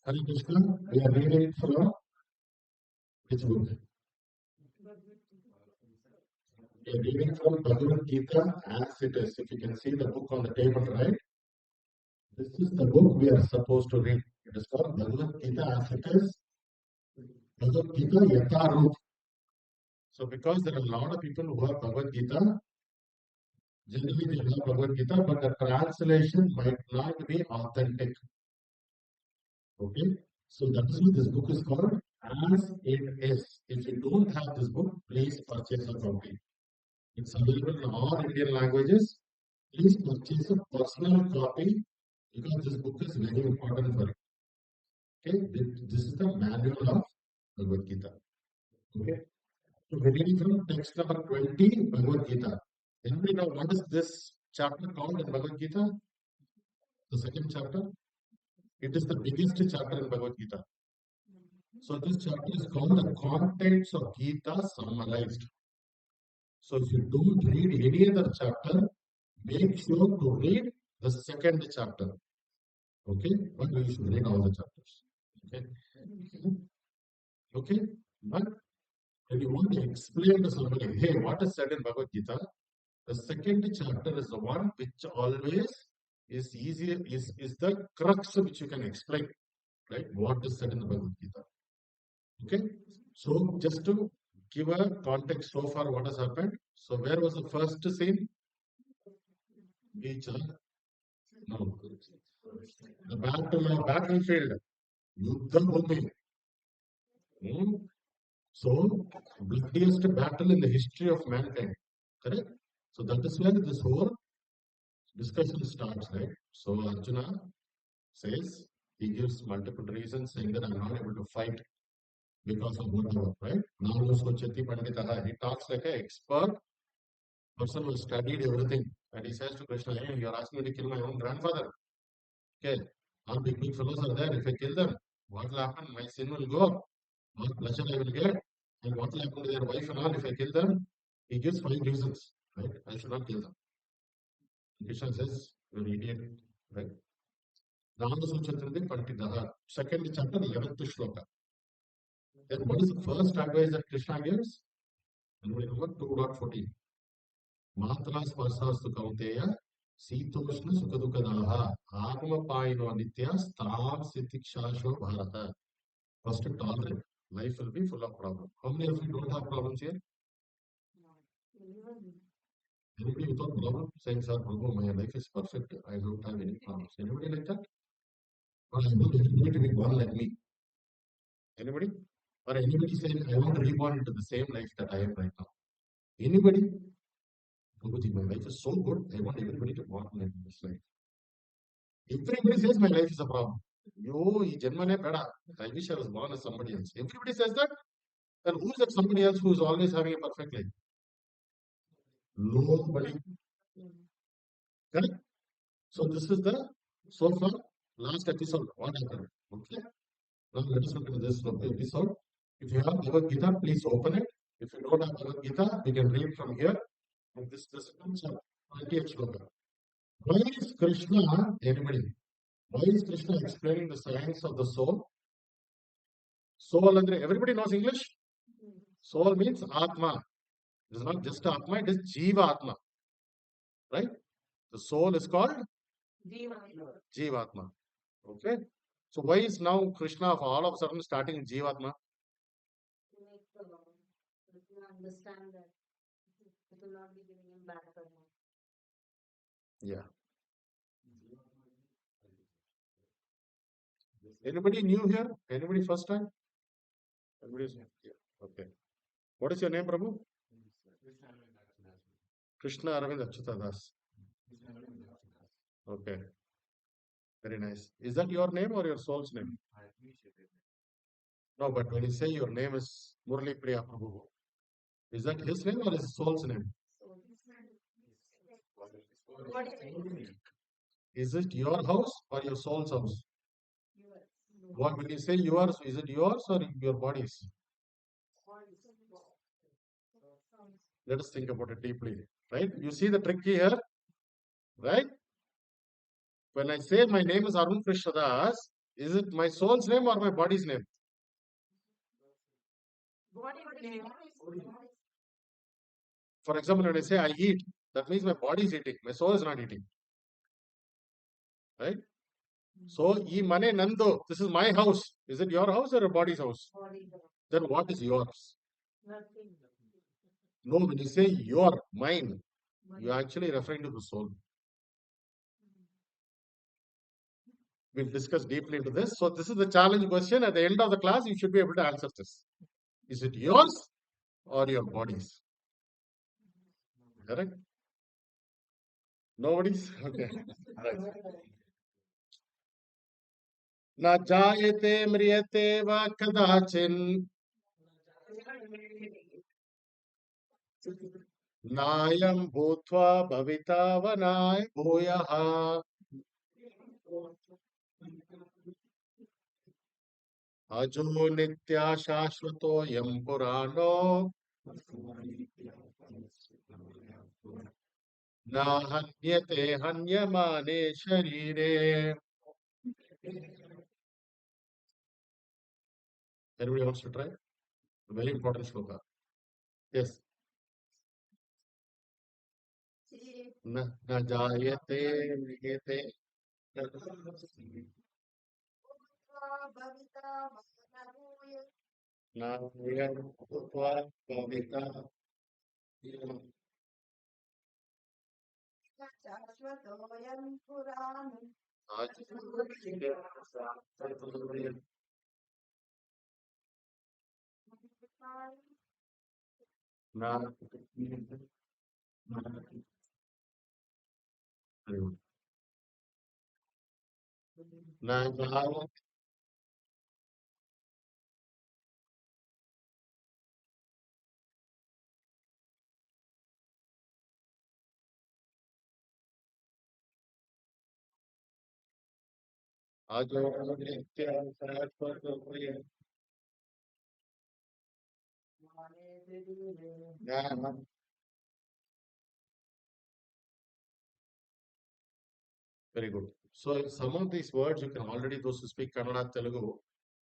Hare Krishna, we are reading from which book? We are reading from Bhagavad Gita as it is. If you can see the book on the table, right? This is the book we are supposed to read. It is called Bhagavad Gita as it is. Bhagavad Gita Yatharut. So because there are a lot of people who have Bhagavad Gita, generally they have Bhagavad Gita, but the translation might not be authentic. Okay? So that is why this book is called As It Is. If you don't have this book, please purchase a copy. It's available in all Indian languages. Please purchase a personal copy because this book is very important for you. Okay? This is the manual of Bhagavad Gita. Okay? So we're reading from text number 20, Bhagavad Gita. Anybody know what is this chapter called in Bhagavad Gita? The second chapter? It is the biggest chapter in Bhagavad Gita. So this chapter is called the Contents of Gita Summarized. So if you don't read any other chapter, make sure to read the second chapter. Okay? But you should read all the chapters. Okay? Okay? But when you want to explain to somebody, hey, what is said in Bhagavad Gita? The second chapter is the one which always is easier, is the crux which you can explain, right? What is said in the Bhagavad Gita. Okay? So just to give a context so far what has happened. So where was the first scene? Beach. No. The battlefield. Yuddha Bhumi. So bloodiest battle in the history of mankind. Correct? So that is where this whole discussion starts, right? So Arjuna says, he gives multiple reasons saying that I'm not able to fight because of whatever, right? He talks like an expert person who studied everything. And he says to Krishna, hey, you're asking me to kill my own grandfather. Okay, all big fellows are there. If I kill them, what will happen? My sin will go. What pleasure I will get. And what will happen to their wife and all if I kill them? He gives 5 reasons, right? I should not kill them. Krishna says, you're an idiot, right? Second chapter, 11th shloka. Then what is the first advice that Krishna gives? Anybody remember? 2.14. Matra sparsastu kaunteya Sitoshna sukadukadaha Agama paino nitya Stam sitikshasho bharata. First, tolerate. Life will be full of problems. How many of you don't have problems here? Anybody without problem? Saying, sir, Prabhu, my life is perfect. I don't have any problems. Anybody like that? Or I want anybody to be born like me? Anybody? Or anybody saying, I want to reborn into the same life that I am right now? Anybody? Prabhuji, my life is so good. I want everybody to born like this life. Everybody says my life is a problem. Yo, janmane beda. I wish I was born as somebody else. Everybody says that. Then who is that somebody else who is always having a perfect life? Nobody. Correct? So this is the so far last episode. What happened? Okay. Now let us look at this episode. If you have Bhagavad Gita, please open it. If you don't have Bhagavad Gita, you can read from here. And this is 20th shloka. Why is Krishna, anybody? Why is Krishna explaining the science of the soul? Soul, everybody knows English? Soul means Atma. It is not just Atma, it is Jiva Atma. Right? The soul is called Jivatma. Okay? So why is now Krishna all of a sudden starting Jivatma? Understand that it will not be giving him bad karma. Yeah. Anybody new here? Anybody first time? Everybody's new. Yeah. Okay. What is your name, Prabhu? Krishna Aravind Achyutadas. Okay. Very nice. Is that your name or your soul's name? No, but when you say your name is Murali Priya Prabhu, is that his name or his soul's name? Is it your house or your soul's house? What when you say yours, is it yours or your body's? Let us think about it deeply. Right? You see the trick here? Right? When I say my name is Arun Krishna Das, Is it my soul's name or my body's name? For example, when I say I eat, that means my body is eating, my soul is not eating. Right? So, E mane nando, this is my house. Is it your house or a body's house? Then what is yours? No, when you say your, mine, you are actually referring to the soul. We'll discuss deeply into this. So, this is the challenge question. At the end of the class, you should be able to answer this. Is it yours or your body's? Correct? Nobody's? Okay. Right. Na jayate mriyate va kadachin nayam bhutva bhavita vanay bhuyaha ajo nitya shashvato yam purano na hanyate hanyamane sharire. Everybody wants to try? A very important shloka. Yes. Na jayate mriyate nayam bhutva bhavita na na jayate ajo nitya shashvato yam na. Very good. So some of these words you can already, those who speak Kannada, Telugu,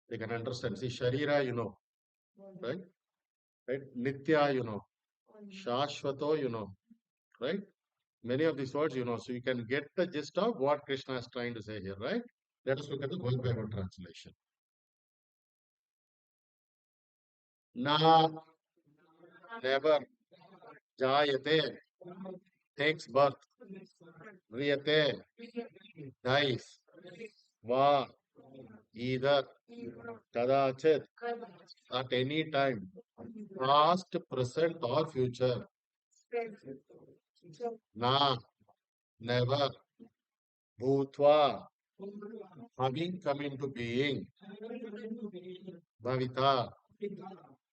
they can understand. See, Sharira, you know, right? Right? Nitya, you know. Shashvato, you know, right? Many of these words, you know, so you can get the gist of what Krishna is trying to say here, right? Let us look at the World Bible translation. Na, never, jayate, takes birth, riyate, dies, va, either, kadachit, at any time, past, present, or future. Na, never, bhutva, having come into being, bhavita,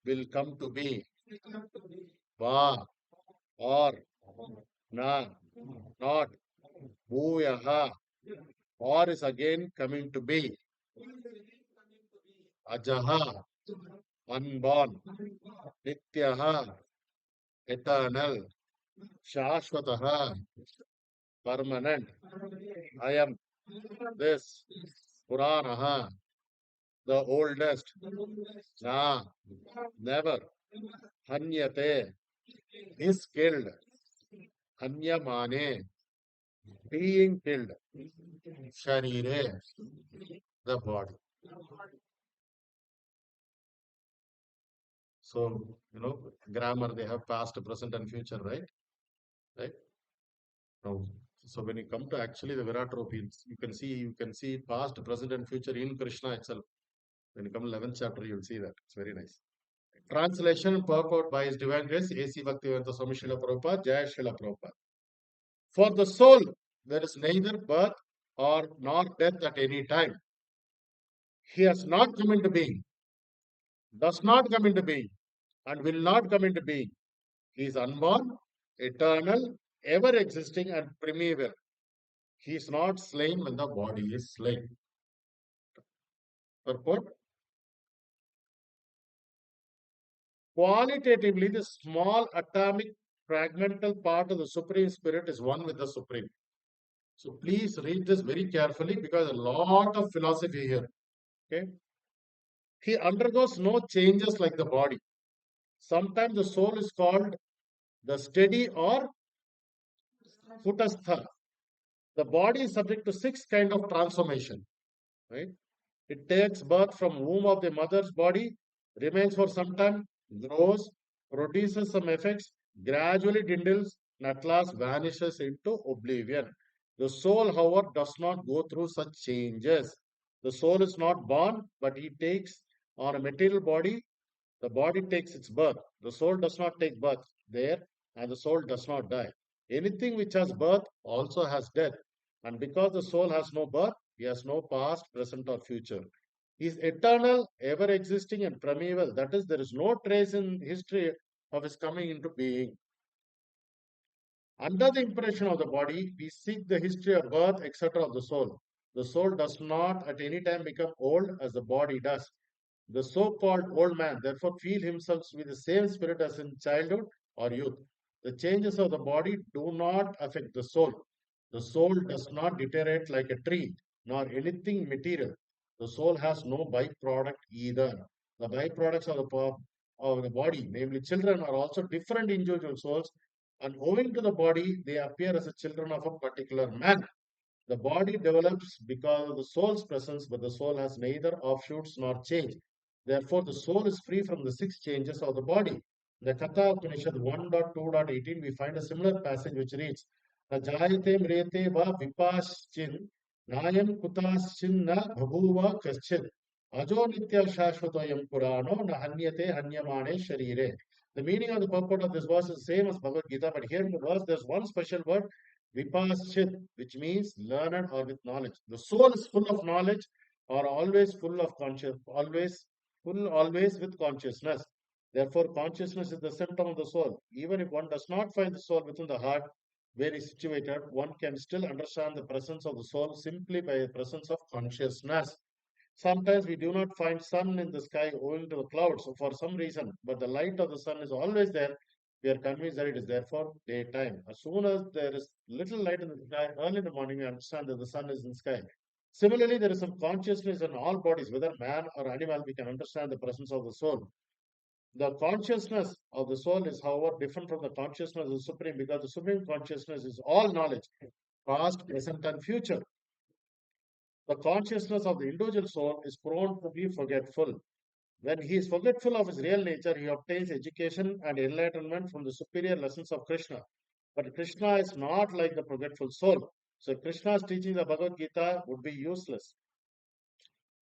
will come to be, va, or, na, not, bhuyaha, or is again coming to be, ajaha, unborn, nityaha, eternal, shashvataha, permanent, I am this, puranaha, the oldest, na, never, hanyate, is killed, hanyamane, being killed, sharire, the body. So, grammar, they have past, present, and future, right? Right? Now, so when you come to actually the Virat Rupa, you can see past, present, and future in Krishna itself. When you come to 11th chapter, you'll see that. It's very nice. Translation and purport by His Divine Grace, A.C. Bhaktivedanta Swami Srila Prabhupada, Jai Srila Prabhupada. For the soul, there is neither birth or nor death at any time. He has not come into being, does not come into being, and will not come into being. He is unborn, eternal, ever existing, and primeval. He is not slain when the body is slain. Purport. Qualitatively, the small atomic fragmental part of the Supreme Spirit is one with the Supreme. So please read this very carefully because a lot of philosophy here. Okay. He undergoes no changes like the body. Sometimes the soul is called the steady or kutastha. The body is subject to six kind of transformation. Right? It takes birth from womb of the mother's body, remains for some time, grows, produces some effects, gradually dwindles, and at last vanishes into oblivion. The soul, however, does not go through such changes. The soul is not born, but he takes on a material body. The body takes its birth. The soul does not take birth there, and the soul does not die. Anything which has birth also has death. And because the soul has no birth, he has no past, present, or future. He is eternal, ever existing, and primeval. That is, there is no trace in history of his coming into being. Under the impression of the body, we seek the history of birth, etc., of the soul. The soul does not at any time become old as the body does. The so-called old man therefore feel himself with the same spirit as in childhood or youth. The changes of the body do not affect the soul. The soul does not deteriorate like a tree, nor anything material. The soul has no byproduct either. The byproducts of the body, namely children, are also different individual souls, and owing to the body, they appear as the children of a particular man. The body develops because of the soul's presence, but the soul has neither offshoots nor change. Therefore, the soul is free from the six changes of the body. In the Katha Upanishad 1.2.18, we find a similar passage which reads, "Na jayate mriyate va vipaschin, nayam kutaschin na bhabuva kaschin, ajo nitya shashvatayam purano, na hanyate hanyamane sharire." The meaning of the purport of this verse is the same as Bhagavad Gita, but here in the verse there's one special word, vipaschit, which means learned or with knowledge. The soul is full of knowledge or always full of conscious, always with consciousness. Therefore, consciousness is the symptom of the soul. Even if one does not find the soul within the heart, where it's situated, one can still understand the presence of the soul simply by the presence of consciousness. Sometimes we do not find sun in the sky owing to the clouds for some reason, but the light of the sun is always there. We are convinced that it is therefore daytime. As soon as there is little light in the sky, early in the morning, we understand that the sun is in the sky. Similarly, there is some consciousness in all bodies, whether man or animal, we can understand the presence of the soul. The consciousness of the soul is, however, different from the consciousness of the Supreme because the Supreme consciousness is all knowledge, past, present, and future. The consciousness of the individual soul is prone to be forgetful. When he is forgetful of his real nature, he obtains education and enlightenment from the superior lessons of Krishna. But Krishna is not like the forgetful soul. So Krishna's teaching the Bhagavad Gita would be useless.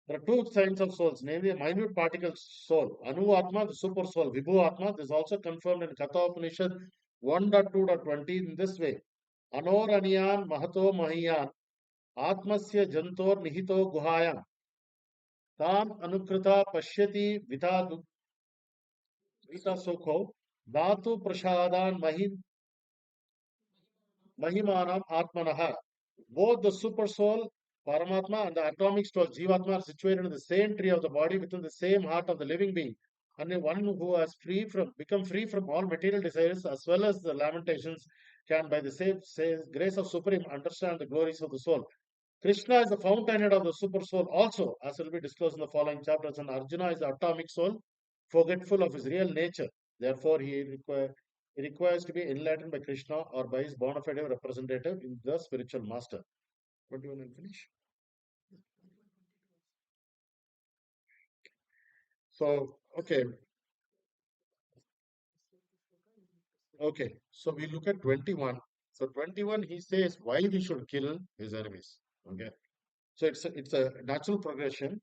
There are two kinds of souls, namely a minute particle soul, Anu Atma, the super soul, Vibhu Atma. This is also confirmed in Katha Upanishad 1.2.20 in this way. Anor Aniyan Mahato Mahiyan Atmasya Jantor Nihito Guhayam Tam Anukrita Pashyati Vita Sukho Dhatu Prashadan Mahimanam Atmanaha. Both the super soul, Paramatma, and the atomic soul, Jivatma, are situated in the same tree of the body within the same heart of the living being. And the one who has become free from all material desires as well as the lamentations can, by the same grace of Supreme, understand the glories of the soul. Krishna is the fountainhead of the super soul also, as will be disclosed in the following chapters, and Arjuna is the atomic soul, forgetful of his real nature. Therefore, he requires to be enlightened by Krishna or by his bona fide representative in the spiritual master. 21 and finish. So, okay. So we look at 21. So 21, he says why we should kill his enemies. Okay. So it's a natural progression.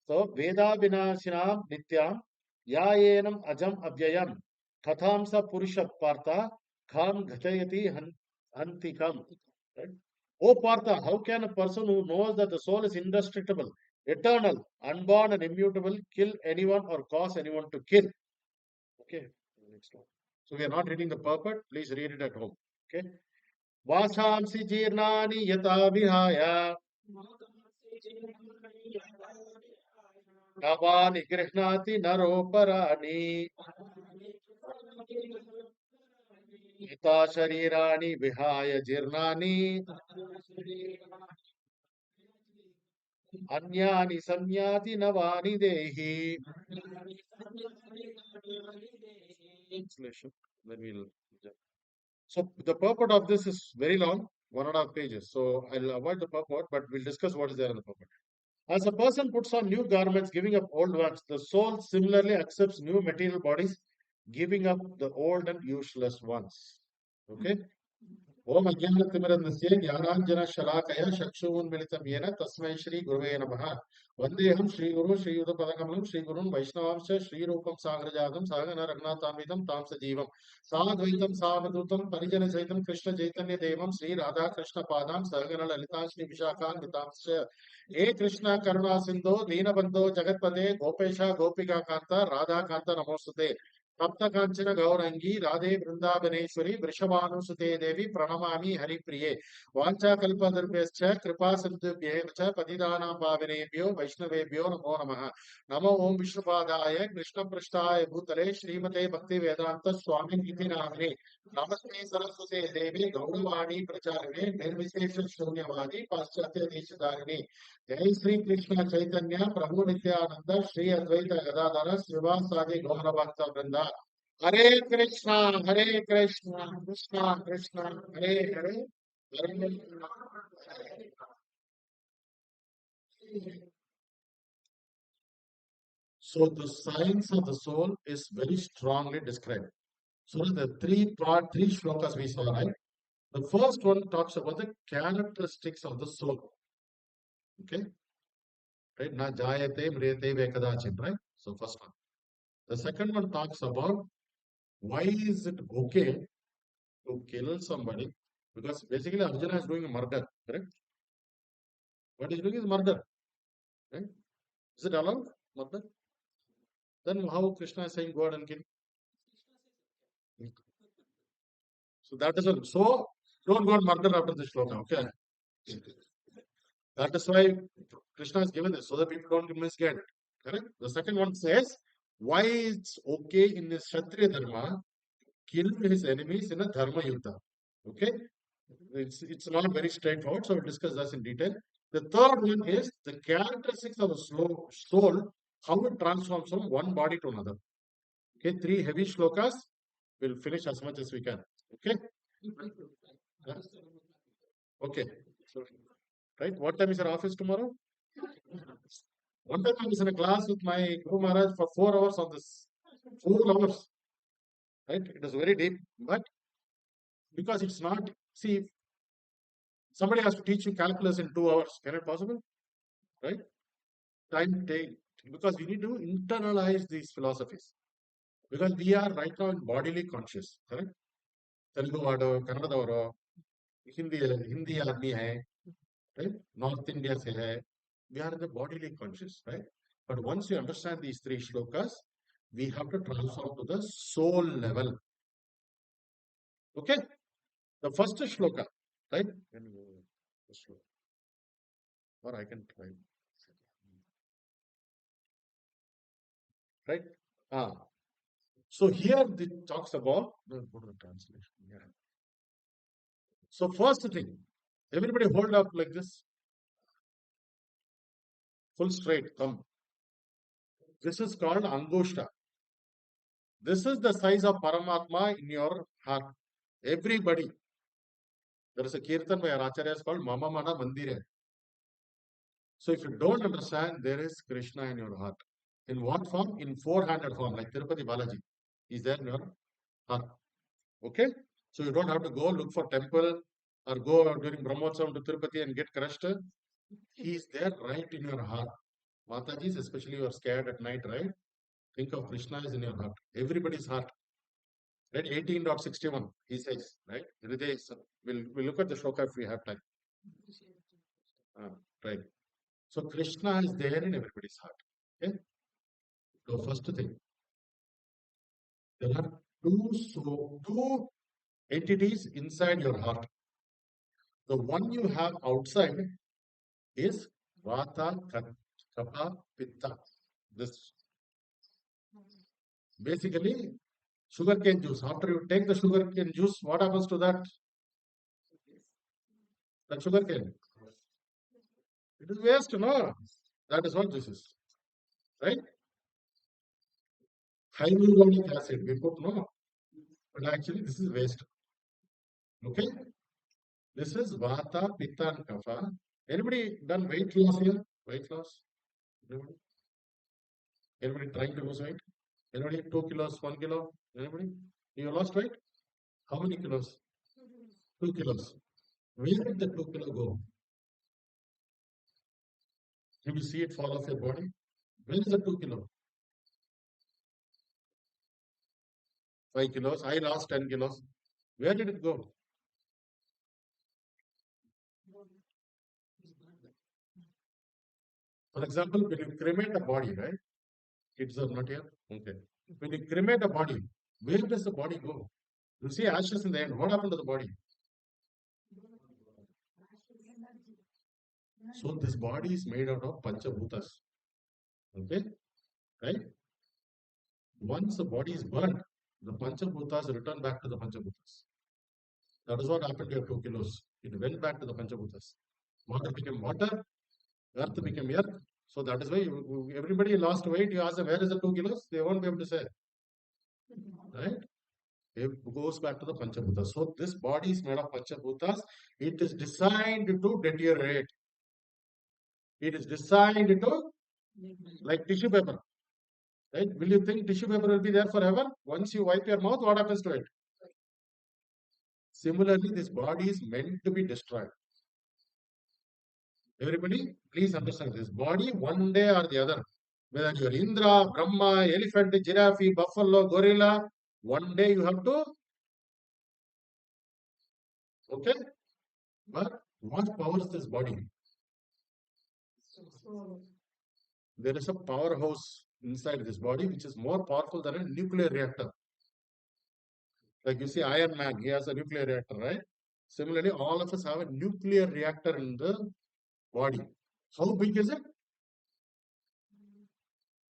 So Veda Vinashinam Nityam Yayenam Ajam Avyayam Kathamsa Purusha Partha Kham Ghatayati Antikam. Right? O Partha, how can a person who knows that the soul is indestructible, eternal, unborn, and immutable kill anyone or cause anyone to kill? Okay, next one. So we are not reading the purport. Please read it at home. Okay. Vasamsi jirnani yata vihaya navani grihnati naroparani Ita sharirani vihaya jirnani anyani samyati navani dehi. Translation. Then we'll. So the purport of this is very long, 1.5 pages. So I'll avoid the purport, but we'll discuss what is there in the purport. As a person puts on new garments, giving up old ones, the soul similarly accepts new material bodies, giving up the old and useless ones. Okay? ओम अज्ञानतिमिरन्दस्य ज्ञानाञ्जनशलाकया चक्षुरुन्मिलितं येन तस्मै श्रीगुरवे नमः वन्देऽहं श्रीगुरुं श्रीयुतपदकमलं श्रीगुरुं वैष्णवांश्च श्रीरूपं सागरजातं सहगण रघुनाथान्वितं तां सजीवं साद्वैतं सावधूतं परिजनसहितं कृष्णचैतन्यदेवं श्रीराधाकृष्णपादां सहगण ललिता श्रीविशाखान्वितांश्च हे कृष्ण करुणा सिन्धो दीनबन्धो जगत्पते गोपेश गोपिकान्त राधाकान्त नमोस्तुते तप्त कांचन गौरंगी राधे वृंदावनेश्वरी वृषभानुसुते देवी प्रणमामि हरिप्रिये वाञ्छाकल्पतरुभ्यश्च कृपा सिन्धुभ्येव च पतितानां पावनेभ्यो वैष्णवेभ्यो नमो नमः नमो ओम विष्णुपादाय कृष्णपृष्ठाय भूतले श्रीमते भक्तिवेदान्त स्वामिनिति नामिने नमस्ते सरस्वते देवी गौरवाणी प्रचारिणे निर्विशेष शून्यवादी पाश्चात्य देशधारिणे जय श्री कृष्ण चैतन्य प्रभु नित्यानंद श्री अद्वैत गदाधर श्रीवासादि गौर भक्त वृंदा हरे Krishna Krishna Krishna Hare Hare Hare So the science of the soul is very strongly described. So the three shlokas we saw, right? The first one talks about the characteristics of the soul. Okay, right? Na jayate mriyate vekadachin, right? So first one. The second one talks about why is it okay to kill somebody? Because basically Arjuna is doing a murder, correct? What he's doing is murder, right? Is it allowed? Murder? Then how Krishna is saying go ahead and kill? So that is a, so don't go and murder after this shloka, okay? That is why Krishna has given this, so that people don't misguide. Correct? The second one says why it's okay in the Kshatriya Dharma kill his enemies in a Dharma Yuddha. Okay? It's not very straightforward, so we'll discuss this in detail. The third one is the characteristics of the soul, how it transforms from one body to another. Okay, three heavy shlokas. We'll finish as much as we can. Okay? Okay. So, right? What time is your office tomorrow? One time I was in a class with my Guru Maharaj for 4 hours on this. 4 hours. Right? It was very deep. But because it's not, see, somebody has to teach you calculus in 2 hours. Can it possible? Right? Time take, because we need to internalize these philosophies. Because we are right now in bodily conscious. Correct? Telugu वाडो कन्नडदवरो हिंदी हिंदी आदमी है right? North India से है. We are in the bodily conscious, right? But once you understand these three shlokas, we have to transform to the soul level. Okay? The first shloka, right? Can you go first shloka? Or I can try. Right? Ah. So here it talks about, go to the translation. Yeah. So first thing, everybody hold up like this. Full straight, come. This is called Angushta. This is the size of Paramatma in your heart. Everybody. There is a kirtan by our acharyas called Mama Mana Mandire. So if you don't understand, there is Krishna in your heart. In what form? In four-handed form, like Tirupati Balaji. Is there in your heart. Okay? So you don't have to go look for temple or go during Brahmotsavam to Tirupati and get crushed. He is there right in your heart. Mataji's, especially you are scared at night, right? Think of Krishna is in your heart. Everybody's heart. Right? 18.61, he says, right? We'll look at the shloka if we have time. Right. So Krishna is there in everybody's heart. Okay? So first thing, there are two entities inside your heart. The one you have outside is Vata, Kapha, Pitta. This basically Sugarcane juice. After you take the sugarcane juice, what happens to that? That sugarcane. It is waste, no? That is what this is. Right? Hyaluronic acid. We put no. But actually, this is waste. Okay? This is Vata, Pitta, and Kapha. Anybody done weight loss here? Weight loss? Anybody? Anybody trying to lose weight? Anybody 2 kilos, 1 kilo? Anybody? You lost weight? How many kilos? 2 kilos. Where did the 2 kilo go? Did you see it fall off your body? Where is the 2 kilo? 5 kilos. I lost 10 kilos. Where did it go? For example, when you cremate a body, right? Kids are not here. Okay. When you cremate a body, where does the body go? You see ashes in the end. What happened to the body? So this body is made out of Panchabhutas. Okay? Right? Once the body is burnt, the Panchabhutas return back to the Panchabhutas. That is what happened to your 2 kilos. It went back to the Panchabhutas. Water became water, earth became earth. So that is why everybody lost weight. You ask them, where is the 2 kilos? They won't be able to say. Right? It goes back to the Panchabhutas. So this body is made of Panchabhutas. It is designed to deteriorate. It is designed to, like tissue paper. Right? Will you think tissue paper will be there forever? Once you wipe your mouth, what happens to it? Similarly, this body is meant to be destroyed. Everybody, please understand this. Body, one day or the other, whether you're Indra, Brahma, elephant, giraffe, buffalo, gorilla, one day you have to, okay? But what powers this body? There is a powerhouse inside this body which is more powerful than a nuclear reactor. Like you see Iron Man, he has a nuclear reactor, right? Similarly, all of us have a nuclear reactor in the body. How big is it?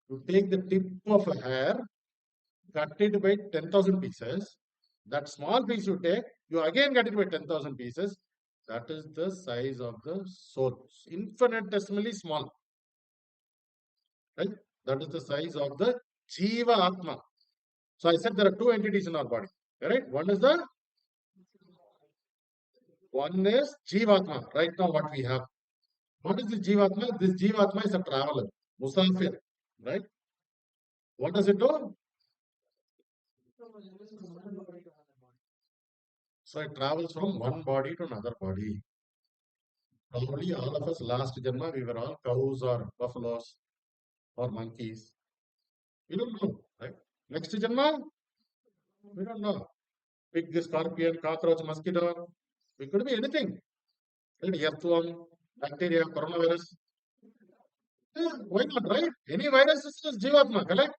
You take the tip of a hair, cut it by 10,000 pieces. That small piece you take, you again cut it by 10,000 pieces. That is the size of the soul. Infinitesimally small. Right? That is the size of the Jiva Atma. So I said there are two entities in our body. Right? One is Jivatma. Right now, what we have. What is this Jivatma? This Jivatma is a traveler, Musafir. Right? What does it do? So it travels from one body to another body. Probably all of us last Janma, we were all cows or buffaloes or monkeys. We don't know, right? Next Janma, we don't know. Pig, scorpion, cockroach, mosquito. We could be anything. Right? Earthworm, bacteria, coronavirus. Yeah, why not, right? Any virus is Jivatma, correct?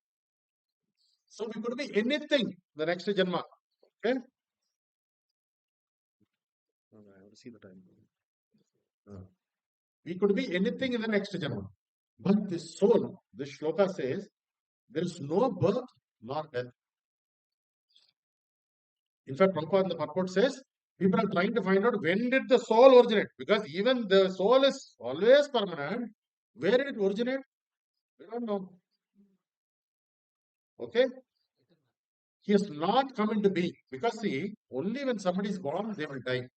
So we could be anything the next Janma. Okay? I have to see the time. We could be anything in the next Janma. But this soul, this shloka says, there is no birth nor death. In fact, Prabhupada in the purport says, people are trying to find out when did the soul originate? Because even the soul is always permanent. Where did it originate? We don't know. Okay? He has not come into being. Because see, only when somebody is born, they will die.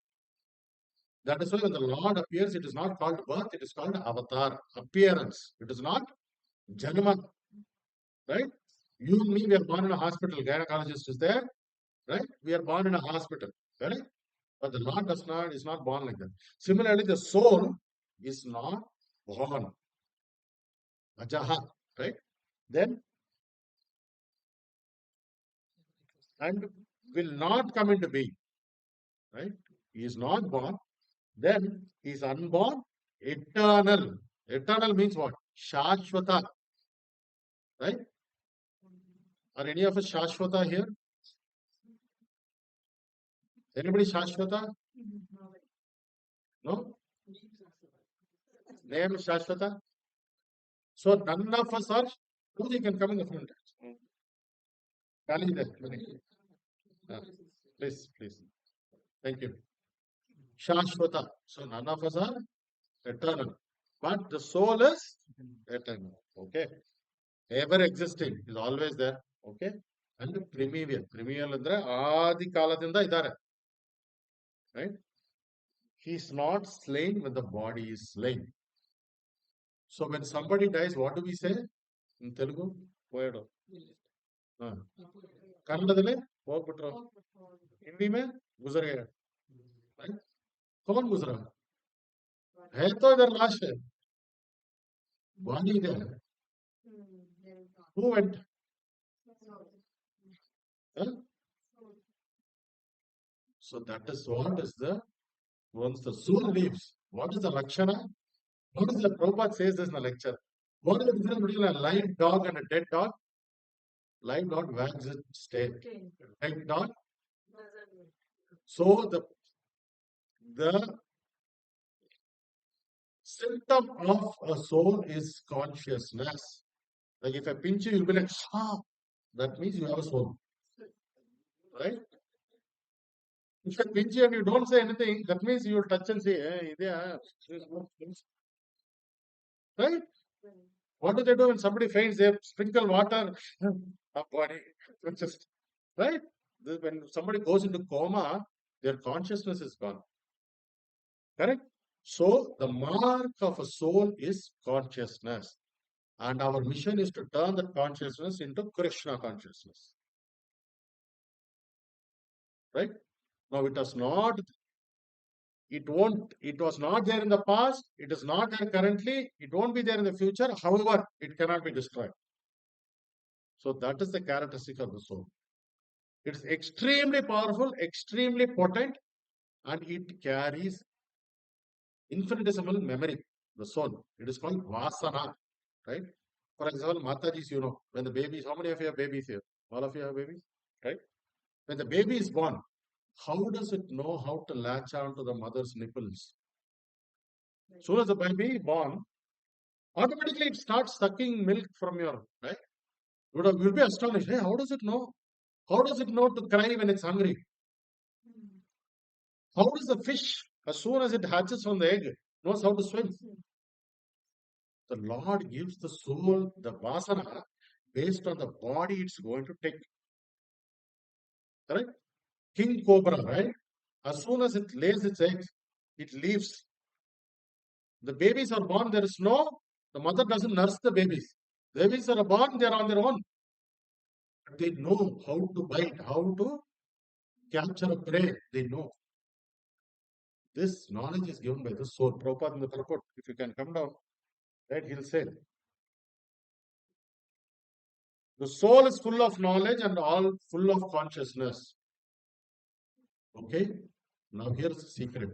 That is why when the Lord appears, it is not called birth, it is called avatar, appearance. It is not janma. Right? You and me, we are born in a hospital. Gynecologist is there. Right? We are born in a hospital. Correct? But the Lord is not born like that. Similarly, the soul is not born. Ajaha, right? Then, and will not come into being. Right? He is not born. Then he is unborn, eternal. Eternal means what? Shashwata. Right? Are any of us Shashwata here? Anybody Shashwata? No? Name is Shashwata? So none of us are. You can come in the front. Kali there. Please, please. Thank you. Shashvata. So none of us are eternal. But the soul is eternal. Okay. Ever existing is always there. Okay. And primeval. Primeval andre adi kaladinda idare. Right? He is not slain when the body is slain. So when somebody dies, what do we say in Telugu? Poyado. कन्नडದಲ್ಲಿ ಹೋಗ್ಬಿಟ್ರು हिंदी में गुजर गया right? कौन गुजरा है तो इधर लाश है body there who went huh? So that is what is the once the soul leaves what is the lakshana what is the Prabhupada says this in the lecture what is the difference between a live dog and a dead dog live dog wags its tail dead dog so the symptom of a soul is consciousness. Like if I pinch you, you'll be like, ah, that means you have a soul. Right? If I pinch you and you don't say anything, that means you will touch and say, hey, right? What do they do when somebody faints? They sprinkle water up body. Just, right? When somebody goes into coma, their consciousness is gone. Correct? So the mark of a soul is consciousness. And our mission is to turn that consciousness into Krishna consciousness. Right? Now it was not there in the past, it is not there currently, it won't be there in the future. However, it cannot be destroyed. So that is the characteristic of the soul. It is extremely powerful, extremely potent, and it carries infinitesimal memory, the soul. It is called vasana. Right? For example, Mataji's, when the babies, how many of you have babies here? All of you have babies? Right? When the baby is born, how does it know how to latch on to the mother's nipples? As soon as the baby is born, automatically it starts sucking milk from your, right? You'll be astonished. Hey, how does it know? How does it know to cry when it's hungry? How does the fish, as soon as it hatches from the egg, knows how to swim? The Lord gives the soul, the vasana, based on the body it's going to take. Correct? King cobra, right? As soon as it lays its eggs, it leaves. The babies are born, there is the mother doesn't nurse the babies. The babies are born, they are on their own. They know how to bite, how to capture a prey. They know. This knowledge is given by the soul. Prabhupada in the purport, if you can come down, right, he'll say, the soul is full of knowledge and all full of consciousness. Okay? Now here's the secret.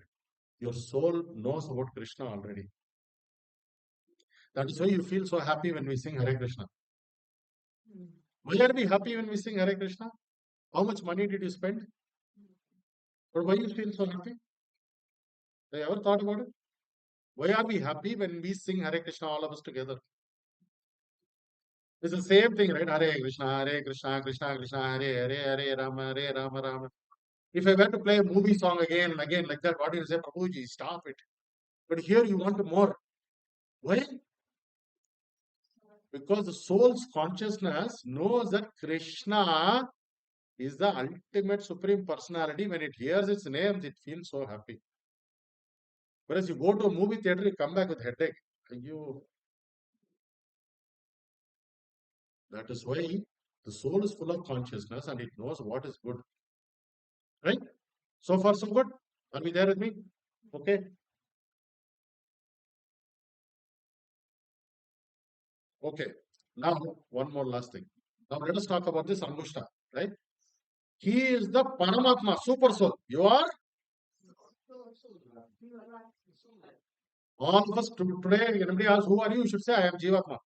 Your soul knows about Krishna already. That is why you feel so happy when we sing Hare Krishna. Why are we happy when we sing Hare Krishna? How much money did you spend? But why you feel so happy? Have you ever thought about it? Why are we happy when we sing Hare Krishna, all of us together? It's the same thing, right? Hare Krishna, Krishna Krishna, Hare Hare, Hare Rama, Rama. If I were to play a movie song again and again like that, what do you say? Prabhuji, stop it. But here you want more. Why? Because the soul's consciousness knows that Krishna is the ultimate supreme personality. When it hears its name, it feels so happy. Whereas you go to a movie theater, you come back with headache. That is why the soul is full of consciousness and it knows what is good. Right? So far, so good. Are we there with me? Okay. Okay. Now, one more last thing. Now, let us talk about this Angushta. Right? He is the Paramatma, super soul. You are? All of us today, anybody asks, who are you? You should say, I am Jivatma.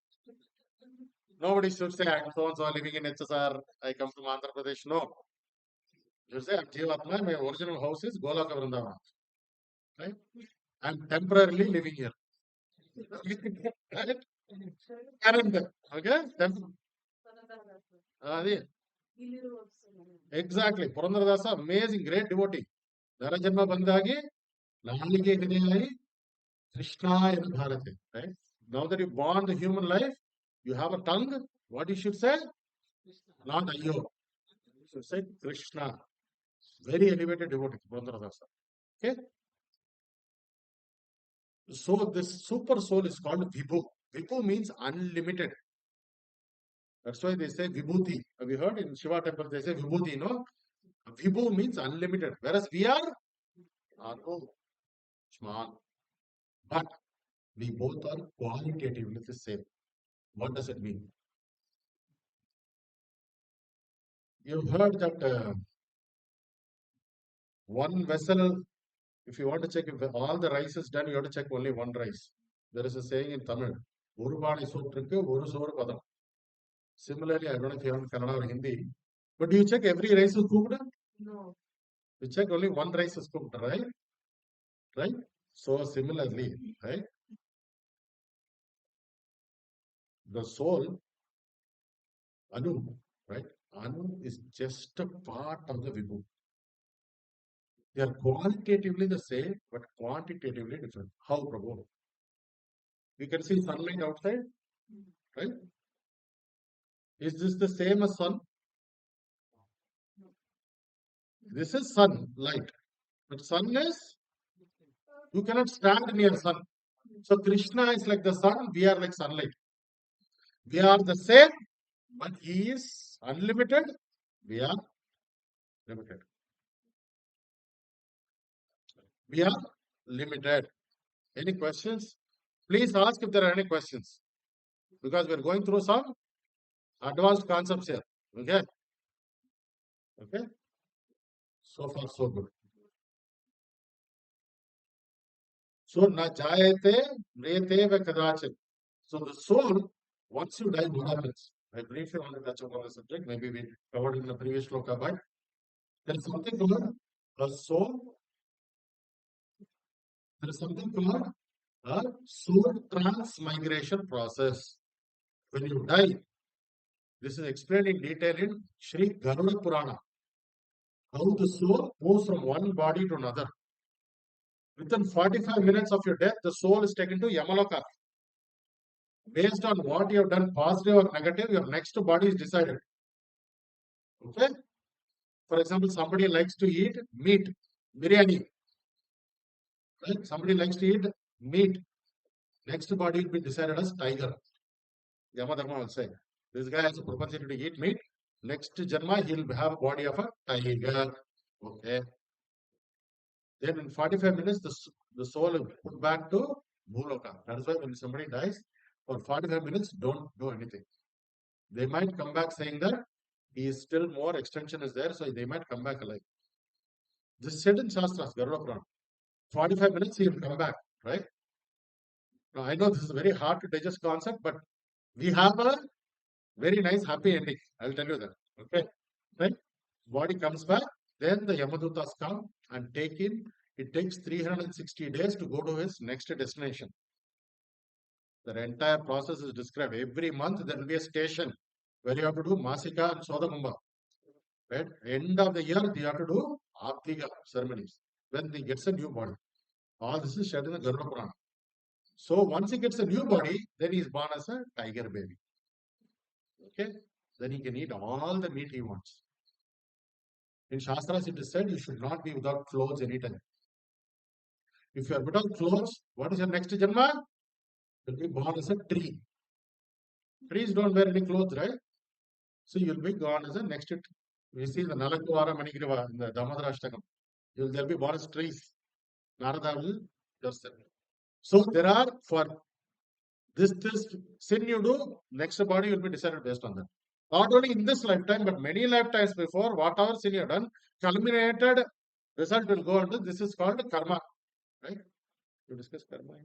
Nobody should say, I am so-and-so living in HSR. I come from Andhra Pradesh. No. You should say, I am Jivatma. My original house is Golaka Vrindavana. Right? I am temporarily living here. Right? Okay? Exactly. Purandaradasa, amazing, great devotee. Narajanma Bandagi, Nalige Hridayai, Krishna in Bharati. Right? Now that you born the human life, you have a tongue. What you should say? Not Ayo. You should say Krishna. Very elevated devotee, Purandaradasa. Okay? So this super soul is called Vibhu. Vibhu means unlimited. That's why they say Vibhuti. Have you heard in Shiva temple they say Vibhuti, no? Vibhu means unlimited. Whereas we are small. But we both are qualitatively the same. What does it mean? You've heard that one vessel, if you want to check if all the rice is done, you have to check only one rice. There is a saying in Tamil, "Oru paanai sottrukku oru soru padam." Similarly, I don't know if you have in Kannada or Hindi, but do you check every rice is cooked? No. You check only one rice is cooked, right? Right? So similarly, right? The soul, Anu, right? Anu is just a part of the Vibhu. They are qualitatively the same, but quantitatively different. How, Prabhu? We can see sunlight outside, right? Is this the same as sun? This is sunlight. But sun is, you cannot stand near sun. So Krishna is like the sun, we are like sunlight. We are the same, but he is unlimited, we are limited. We are limited. Any questions? Please ask if there are any questions. Because we are going through some advanced concepts here. Okay? Okay? So far, so good. So, na jayate, mriyate va kadachit. So, the soul, once you die, what happens? I briefly want to touch upon the subject. Maybe we covered in the previous shloka, but there is something called a soul. There is something called a soul transmigration process. When you die, this is explained in detail in Sri Garuda Purana. How the soul moves from one body to another. Within 45 minutes of your death, the soul is taken to Yamaloka. Based on what you have done, positive or negative, your next body is decided. Okay? For example, somebody likes to eat meat, biryani. Right? Somebody likes to eat meat. Next body will be decided as tiger. Yamadharma will say, this guy has a propensity to eat meat. Next Janma, he'll have a body of a tiger. Okay. Then in 45 minutes, the soul will put back to Bhuloka. That is why when somebody dies, for 45 minutes, don't do anything. They might come back saying that he is still more extension is there, so they might come back alive. This is said in Shastras, Garuda Purana. 45 minutes, he will come back, right? Now, I know this is a very hard to digest concept, but we have a very nice, happy ending. I'll tell you that. Okay? Right? Body comes back, then the Yamadutas come and take him. It takes 360 days to go to his next destination. The entire process is described. Every month there will be a station where you have to do Masika and Sodakumba. Right? End of the year, you have to do Aptiga ceremonies. When he gets a new body. All this is shared in the Garuda Purana. So once he gets a new body, then he is born as a tiger baby. Okay? Then he can eat all the meat he wants. In Shastras, it is said you should not be without clothes anytime. If you are without clothes, what is your next Janma? You'll be born as a tree. Trees don't wear any clothes, right? So you'll be born as a next tree. We see the Nalakuvara Manigriva in the Damodarashtakam. They'll be born as trees. Narada will just say. So there are for this sin you do, next body will be decided based on that. Not only in this lifetime, but many lifetimes before, whatever sin you have done, culminated result will go under. This is called karma, right? You discuss karma?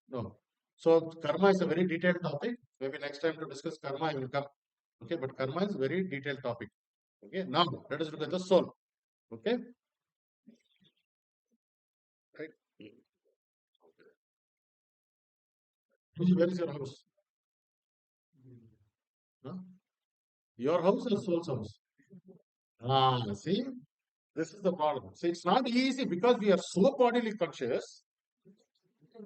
No. So karma is a very detailed topic. Maybe next time to discuss karma, I will come. Okay, but karma is a very detailed topic. Okay, now let us look at the soul. Okay, right? Where is your house? Huh? Your house or soul's house? See, this is the problem. See, it's not easy because we are so bodily conscious.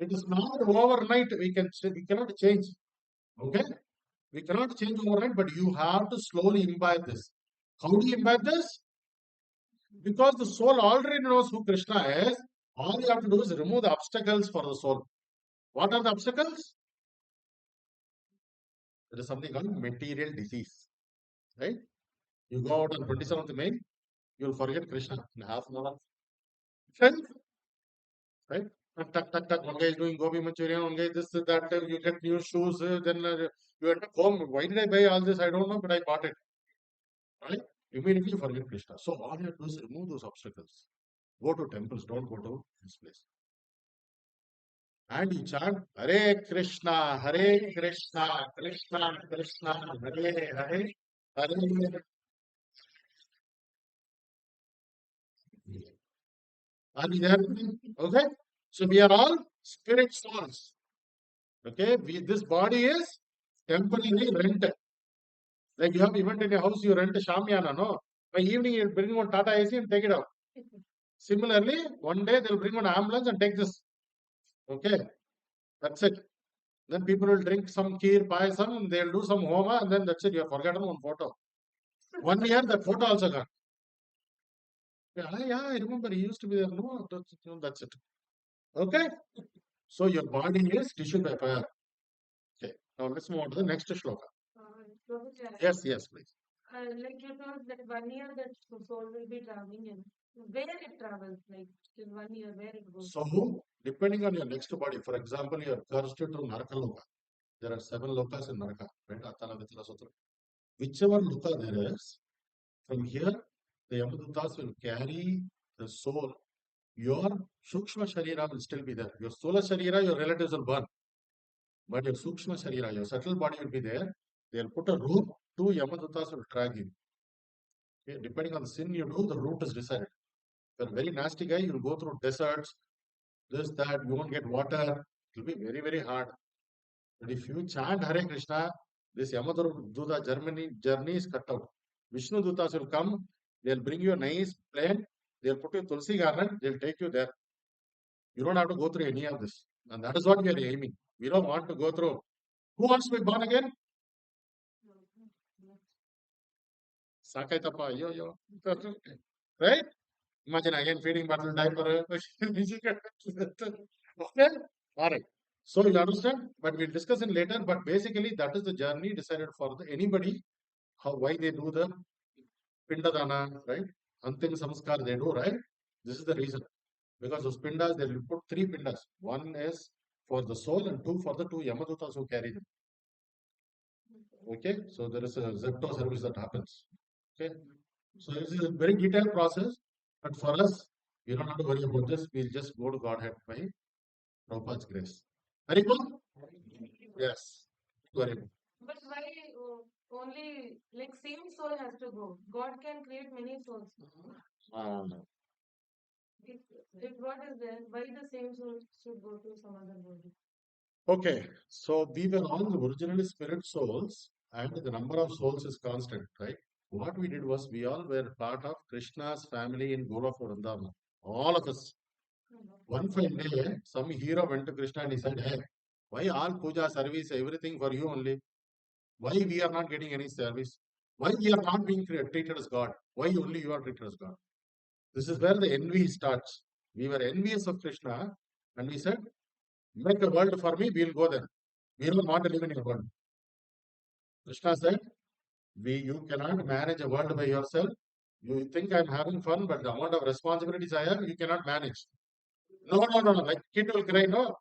It is not overnight. We cannot change. Okay, we cannot change overnight, but you have to slowly imbibe this. How do you imbibe this? Because the soul already knows who Krishna is. All you have to do is remove the obstacles for the soul. What are the obstacles? There is something called material disease, right? You go out on 27th May, you'll forget Krishna in half an hour. Right? Right? And tuck, tuck, tuck. One guy is doing gobi Manchurian, one guy this, that. You get new shoes, then you end up home. Why did I buy all this? I don't know, but I bought it. Right? Immediately you forget Krishna. So all you have to do is remove those obstacles. Go to temples, don't go to this place. And you chant Hare Krishna, Krishna, Krishna, Hare Hare, Hare. Are we there? Okay. So we are all spirit souls. Okay. This body is temporarily rented. Like you have event in your house, you rent a Shamyana, no? By evening, you bring one Tata AC and take it out. Similarly, one day they'll bring one ambulance and take this. Okay. That's it. Then people will drink some kheer, payasam, and they'll do some homa, and then that's it. You have forgotten one photo. 1 year, that photo also gone. Yeah, I remember he used to be there. No, that's it. Okay. So your body is tissue paper. Okay. Now let's move on to the next shloka. Prabhuji, Yes, please. like you told that 1 year that soul will be traveling in. Where it travels, like in 1 year, where it goes. So, depending on your next body, for example, you are cursed to Naraka. There are 7 lokas in Naraka. Right? Atana, Vitala, Sutra. Whichever loka there is, from here, the Yamadutas will carry the soul. Your Sukshma Sharira will still be there. Your Stula Sharira, your relatives will burn. But your Sukshma Sharira, your subtle body will be there. They'll put a rope, 2 Yamadutas will drag you. Okay? Depending on the sin you do, the route is decided. If you're a very nasty guy, you'll go through deserts, this, that, you won't get water. It will be very, very hard. But if you chant Hare Krishna, this Yamaduta journey is cut out. Vishnu Dutas will come, they'll bring you a nice plane, they'll put you in Tulsi garden, they'll take you there. You don't have to go through any of this. And that is what we are aiming. We don't want to go through. Who wants to be born again? Sakaitapa, yo. Right? Imagine again feeding bottle diaper. Okay? Alright. So you understand? But we'll discuss it later. But basically, that is the journey decided for anybody, why they do the Pindadana, right? Antim Samskar they do, right? This is the reason. Because those Pindas, they will put 3 Pindas. One is for the soul and 2 for the 2 Yamadutas who carry them. Okay? So there is a Zepto service that happens. Okay? So this is a very detailed process. But for us, we don't have to worry about this. We'll just go to Godhead by Prabhupada's grace. Very good? Yes. Very good. But why only like same soul has to go? God can create many souls. If God is there, why the same soul should go to some other body? Okay, so we were all originally spirit souls, and the number of souls is constant, right? What we did was we all were part of Krishna's family in Goloka Vrindavan. All of us. One fine day, some hero went to Krishna and he said, "Hey, why all puja, service, everything for you only? Why we are not getting any service? Why we are not being treated as God? Why only you are treated as God?" This is where the envy starts. We were envious of Krishna, and we said, "Make a world for me, we'll go there. We don't want to live in your world." Krishna said, you cannot manage a world by yourself. You think I'm having fun, but the amount of responsibilities I have, you cannot manage. No. Like kid will cry, no.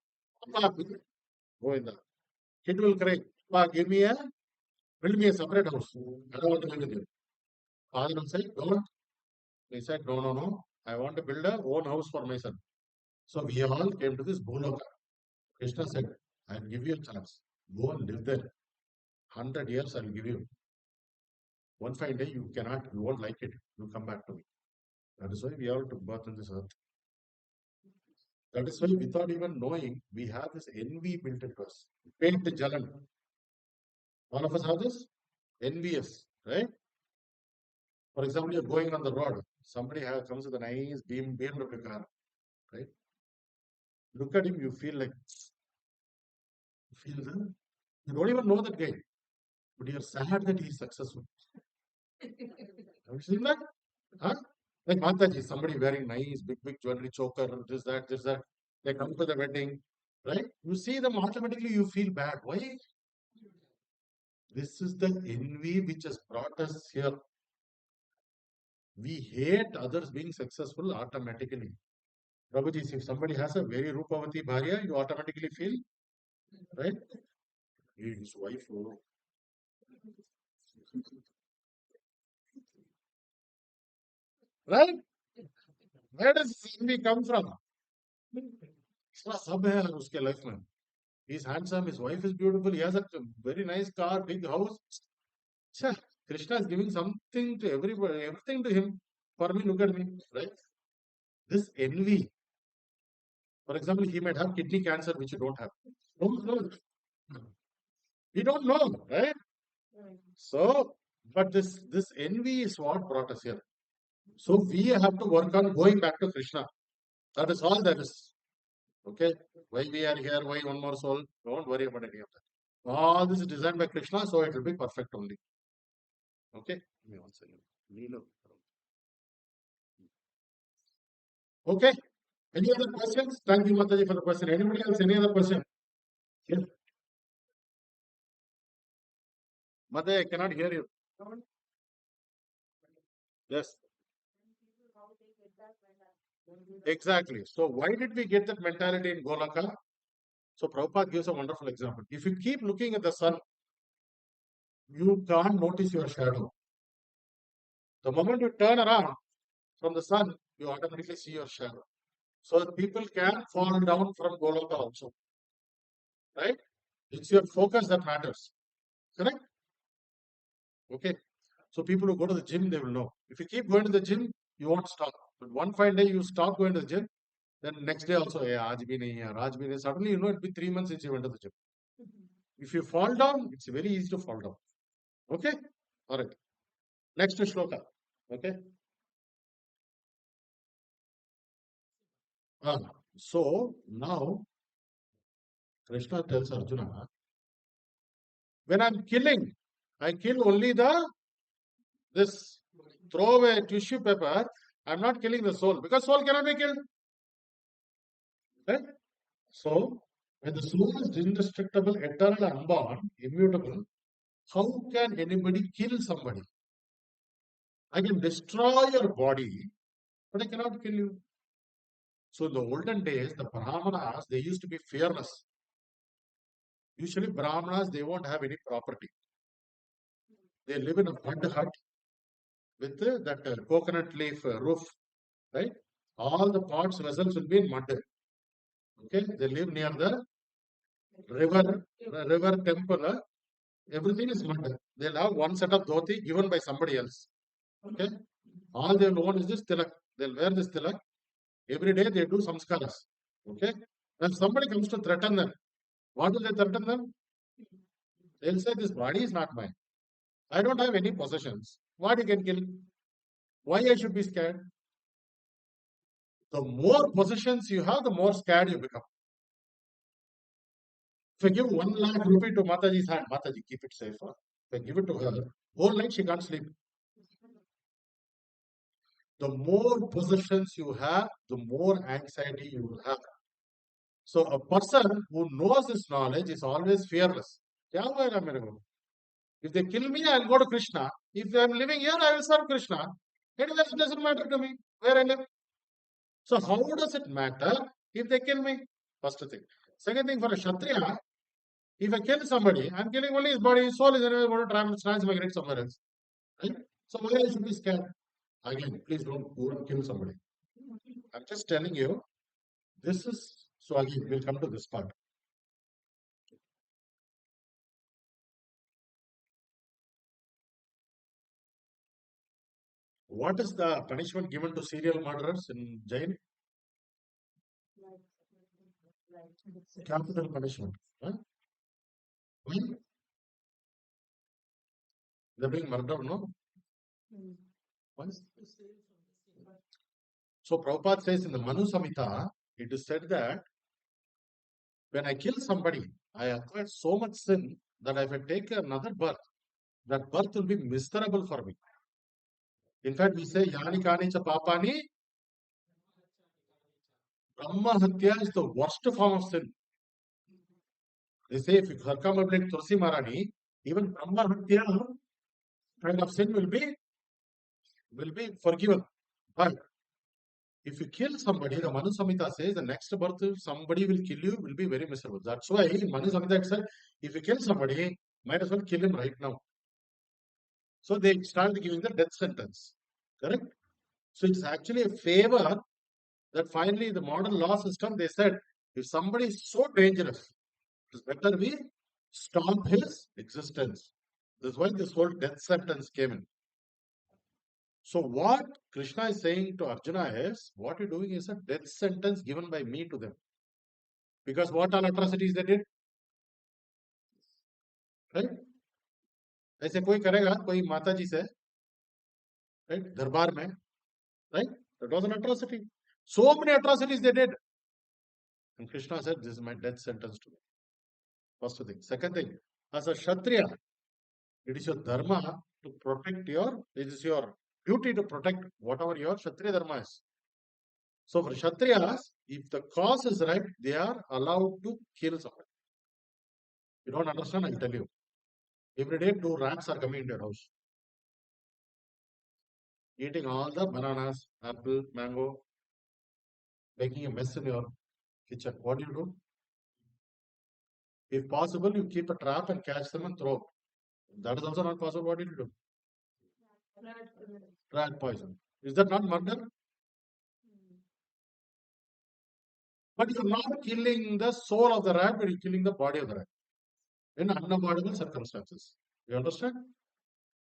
Papa, go in there. Kid will cry, Papa, build me a separate house. I don't want to live with you. Father will say, don't. He said, no. I want to build a own house for myself. So we all came to this Bhuloka. Krishna said, I'll give you a chance. Go and live there. 100 years I'll give you. One fine day you won't like it. You come back to me. That is why we all took birth in this earth. That is why without even knowing, we have this envy built into us. Paint Jalan. All of us have this envious, right? For example, you're going on the road, somebody comes with a nice BMW car, right? Look at him, you feel like, you don't even know that guy, but you're sad that he's successful. Have you seen that? Huh? Like Mataji, somebody wearing nice, big jewelry choker, this, that, this, that. They come to the wedding, right? You see them automatically, you feel bad. Why? This is the envy which has brought us here. We hate others being successful automatically. Prabhuji, if somebody has a very Rupavati Bharya, you automatically feel, right? His wife, oh. Right? Where does envy come from? इसका सब है उसके life में. He's handsome, his wife is beautiful, he has a very nice car, big house. Chha, Krishna is giving something to everybody, everything to him. For me, look at me, right? This envy. For example, he might have kidney cancer, which you don't have. Don't know. We don't know, right? So, but this envy is what brought us here. So we have to work on going back to Krishna. That is all there is. Okay? Why we are here, why one more soul? Don't worry about any of that. All this is designed by Krishna, so it will be perfect only. Okay? Give me 1 second. Okay? Any other questions? Thank you, Mataji, for the question. Anybody else? Any other question? Yes. Mataji, I cannot hear you. Yes. Exactly. So why did we get that mentality in Golaka? So Prabhupada gives a wonderful example. If you keep looking at the sun, you can't notice your shadow. The moment you turn around from the sun, you automatically see your shadow. So that people can fall down from Golaka also. Right? It's your focus that matters. Correct? Okay. So people who go to the gym, they will know. If you keep going to the gym, you won't stop. But one fine day you stop going to the gym, then next day also, yeah, aaj bhi nahi hai, aaj bhi nahi. Suddenly, you know, it'll be 3 months since you went to the gym. If you fall down, it's very easy to fall down. Okay? All right. Next shloka. Okay? So now Krishna tells Arjuna, when I'm killing, I kill only this throw away tissue paper. I'm not killing the soul because soul cannot be killed. Right? So when the soul is indestructible, eternal, unborn, immutable, how can anybody kill somebody? I can destroy your body, but I cannot kill you. So in the olden days, the Brahmanas, they used to be fearless. Usually Brahmanas, they won't have any property. They live in a mud hut with that coconut leaf roof, right? All the pots, vessels will be in mud. Okay, they live near the river temple. Everything is mud. They'll have one set of dhoti given by somebody else. Okay, all they will own is this tilak. They'll wear this tilak. Every day they do samskaras. Okay, when somebody comes to threaten them, what will they threaten them? They'll say, this body is not mine. I don't have any possessions. What you can kill? Why I should be scared? The more possessions you have, the more scared you become. If I give 1 lakh rupee to Mataji's hand, Mataji, keep it safe. Huh? If I give it to her, whole night she can't sleep. The more possessions you have, the more anxiety you will have. So a person who knows this knowledge is always fearless. If they kill me, I'll go to Krishna. If I'm living here, I will serve Krishna. Anyway, it doesn't matter to me where I live. So how does it matter if they kill me? First thing. Second thing, for a Kshatriya, if I kill somebody, I'm killing only his body. His soul is anyway going to try and transmigrate somewhere else. Right? So why I should be scared? Again, please don't go and kill somebody. I'm just telling you, this is, so again, we'll come to this part. What is the punishment given to serial murderers in jail? Capital punishment. Huh? Why? They're being murdered, no? So Prabhupada says in the Manu Samhita, it is said that when I kill somebody, I acquired so much sin that if I take another birth, that birth will be miserable for me. In fact, we say Yani Kani Cha Papani, Brahma Hatya is the worst form of sin. They say if you circumambulate Tulsi Maharani, even Brahma Hatya kind of sin will be forgiven. But if you kill somebody, the Manu Samhita says the next birth, if somebody will kill you, will be very miserable. That's why in Manu Samhita it said, if you kill somebody, might as well kill him right now. So they started giving the death sentence. Correct? So it's actually a favor that finally the modern law system, they said, if somebody is so dangerous, it's better we stop his existence. That's why this whole death sentence came in. So what Krishna is saying to Arjuna is, what you're doing is a death sentence given by me to them. Because what all atrocities they did, right? ऐसे कोई करेगा कोई माता जी से, right? दरबार में, right? That was an atrocity. So many atrocities they did. And Krishna said, this is my death sentence to me. First thing. Second thing, as a Kshatriya, it is your dharma to protect it is your duty to protect whatever your Kshatriya dharma is. So for Kshatriyas, if the cause is right, they are allowed to kill somebody. You don't understand, I'll tell you. Every day, 2 rats are coming into your house, eating all the bananas, apple, mango, making a mess in your kitchen. What do? If possible, you keep a trap and catch them and throw. That is also not possible. What do you do? Rat poison. Is that not murder? But you're not killing the soul of the rat, but you're killing the body of the rat in unavoidable circumstances. You understand?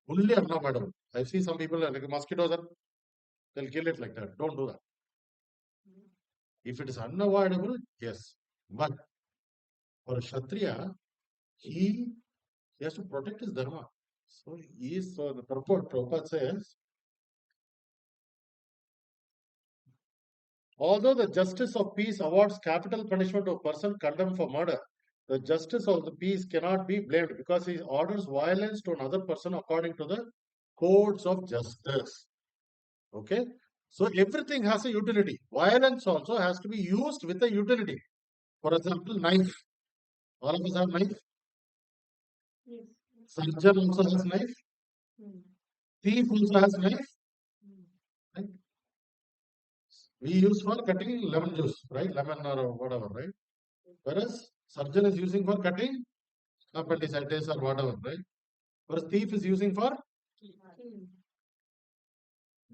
Only unavoidable. I see some people like mosquitoes, they'll kill it like that. Don't do that. If it is unavoidable, yes. But for a Kshatriya, he has to protect his dharma. So he is, so the purport, Prabhupada says, although the justice of peace awards capital punishment to a person condemned for murder, the justice of the peace cannot be blamed because he orders violence to another person according to the codes of justice. Okay? So everything has a utility. Violence also has to be used with a utility. For example, knife. All of us have knife. Yes. Surgeon also has knife. Thief also has knife. Right? We use for cutting lemon juice, right? Lemon or whatever, right? Whereas surgeon is using for cutting appendicitis or whatever, right? Whereas thief is using for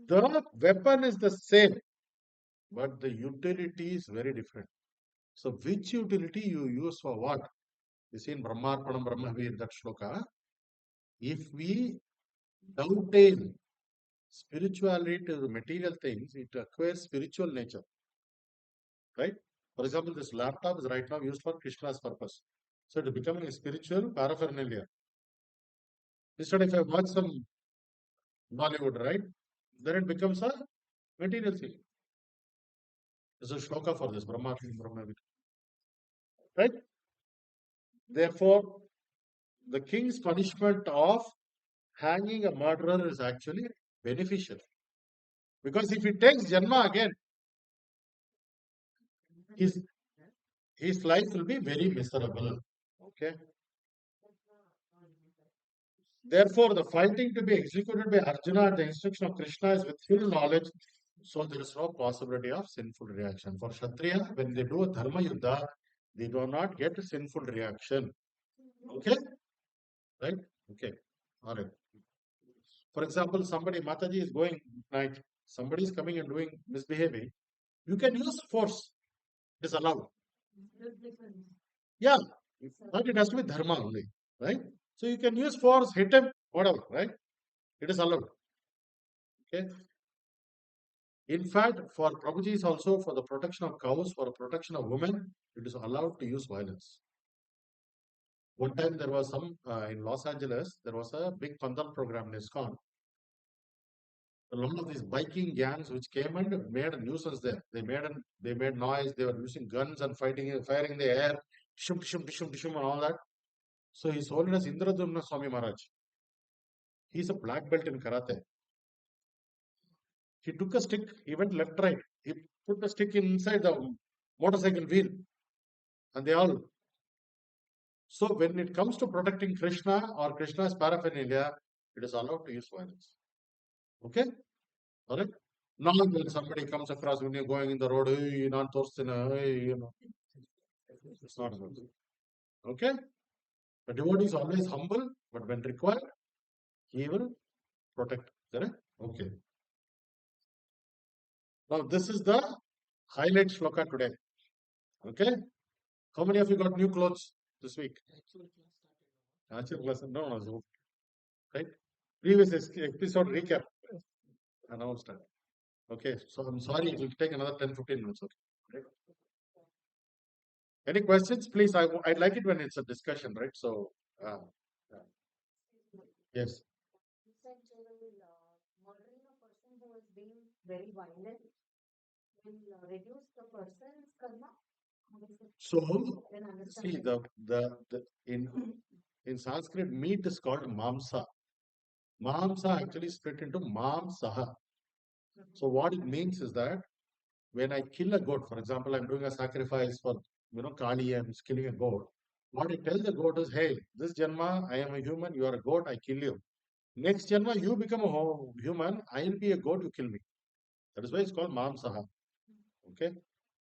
the weapon is the same, but the utility is very different. So which utility you use for what? You see in Brahmarpanam Brahmavir, that shloka, if we dovetail spirituality to the material things, it acquires spiritual nature. Right? For example, this laptop is right now used for Krishna's purpose. So it is becoming a spiritual paraphernalia. Instead, if I watch some Bollywood, right, then it becomes a material thing. There's a shloka for this, Brahma, right? Therefore, the king's punishment of hanging a murderer is actually beneficial. Because if he takes Janma again, his life will be very miserable. Okay. Therefore, the fighting to be executed by Arjuna at the instruction of Krishna is with full knowledge, so there is no possibility of sinful reaction. For Kshatriya, when they do a Dharma Yuddha, they do not get a sinful reaction. Okay? Right? Okay. All right. For example, somebody, Mataji is going night, somebody is coming and doing misbehaving, you can use force. It is allowed. Yeah. But it has to be Dharma only. Right? So you can use force, hit him, whatever, right? It is allowed. Okay. In fact, for Prabhuji also, for the protection of cows, for the protection of women, it is allowed to use violence. One time there was some, in Los Angeles, there was a big Pandal program in ISKCON. A lot of these biking gangs which came and made a nuisance there. They made noise. They were using guns and firing in the air, shum shum shum shum and all that. So His Holiness Indradumna Swami Maharaj, he's a black belt in karate. He took a stick. He went left right. He put the stick inside the motorcycle wheel, and they all. So when it comes to protecting Krishna or Krishna's paraphernalia, it is allowed to use violence. Okay, all right. Not when somebody comes across when you're going in the road, hey, not Torsina, hey, it's not good. Okay? The devotee is always humble, but when required, he will protect. Correct? Okay. Now, this is the highlight shloka today. Okay? How many of you got new clothes this week? Actual class? No. Right? Previous episode recap announced. Okay, so I'm sorry, it will take another 10-15 minutes. Okay. Right? Any questions, please? I'd like it when it's a discussion, right? So, uh, yes. You said murdering a person who is being very violent will reduce the person's karma. So, see, the in Sanskrit, meat is called mamsa. Mamsa actually split into mamsaha. So, what it means is that when I kill a goat, for example, I'm doing a sacrifice for Kali, I'm killing a goat. What I tell the goat is, hey, this janma, I am a human, you are a goat, I kill you. Next janma, you become a human, I will be a goat, you kill me. That is why it's called mamsaha. Okay.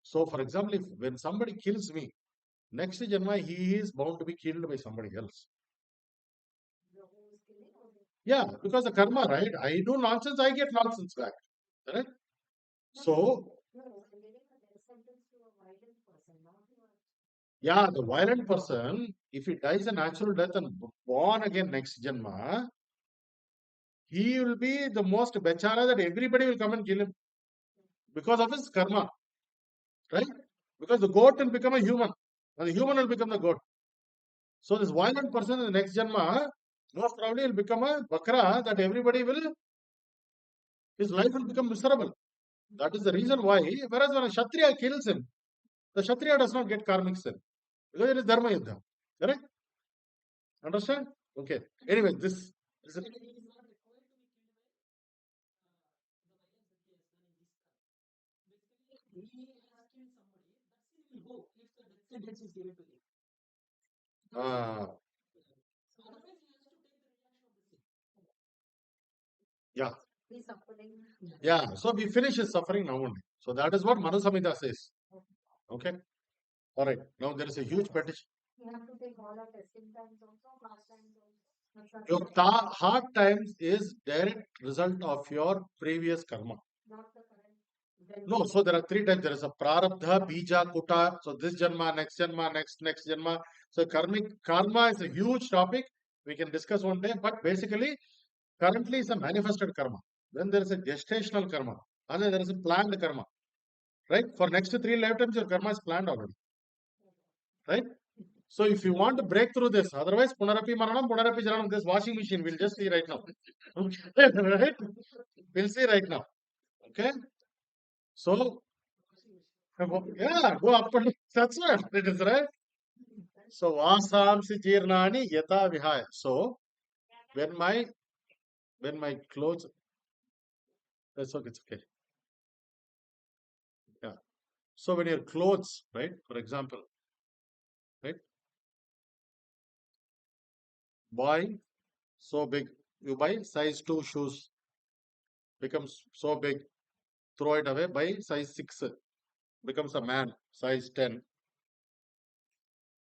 So, for example, if when somebody kills me, next janma, he is bound to be killed by somebody else. Yeah, because the karma, right? I do nonsense, I get nonsense back. Right? So, yeah, the violent person, if he dies a natural death and born again next janma, he will be the most bechara that everybody will come and kill him because of his karma. Right? Because the goat will become a human, and the human will become the goat. So this violent person in the next janma most probably will become a bakra that everybody will, his life will become miserable. That is the reason why, whereas when a Kshatriya kills him, the Kshatriya does not get karmic sin because it is Dharma Yuddha. Correct? Understand? Okay. Anyway, this is a, uh, yeah. Yeah. So we finish his suffering now only. So that is what Manu Samhita says. Okay. All right. Now there is a huge petition. You have to take all our testing times also, fast times also. Your hard times is direct result of your previous karma. Not the current. No, so there are three types. There is a prarabdha, bija, kuta. So this janma, next janma. So karma is a huge topic. We can discuss one day. But basically, currently is a manifested karma. Then there is a gestational karma. And then there is a planned karma. Right? For next 3 lifetimes, your karma is planned already. Right? So if you want to break through this, otherwise Punarapi Maranam, Punarapi Jaranam, this washing machine, we'll just see right now. Right? We'll see right now. Okay? So yeah, go up and that's what it is, right? So Vasamsi Jirnani Yata Vihaya. So when my clothes, that's okay, it's okay. Yeah. So when your clothes, right, for example, right, buy so big, you buy size 2 shoes, becomes so big, throw it away, buy size 6, becomes a man, size 10.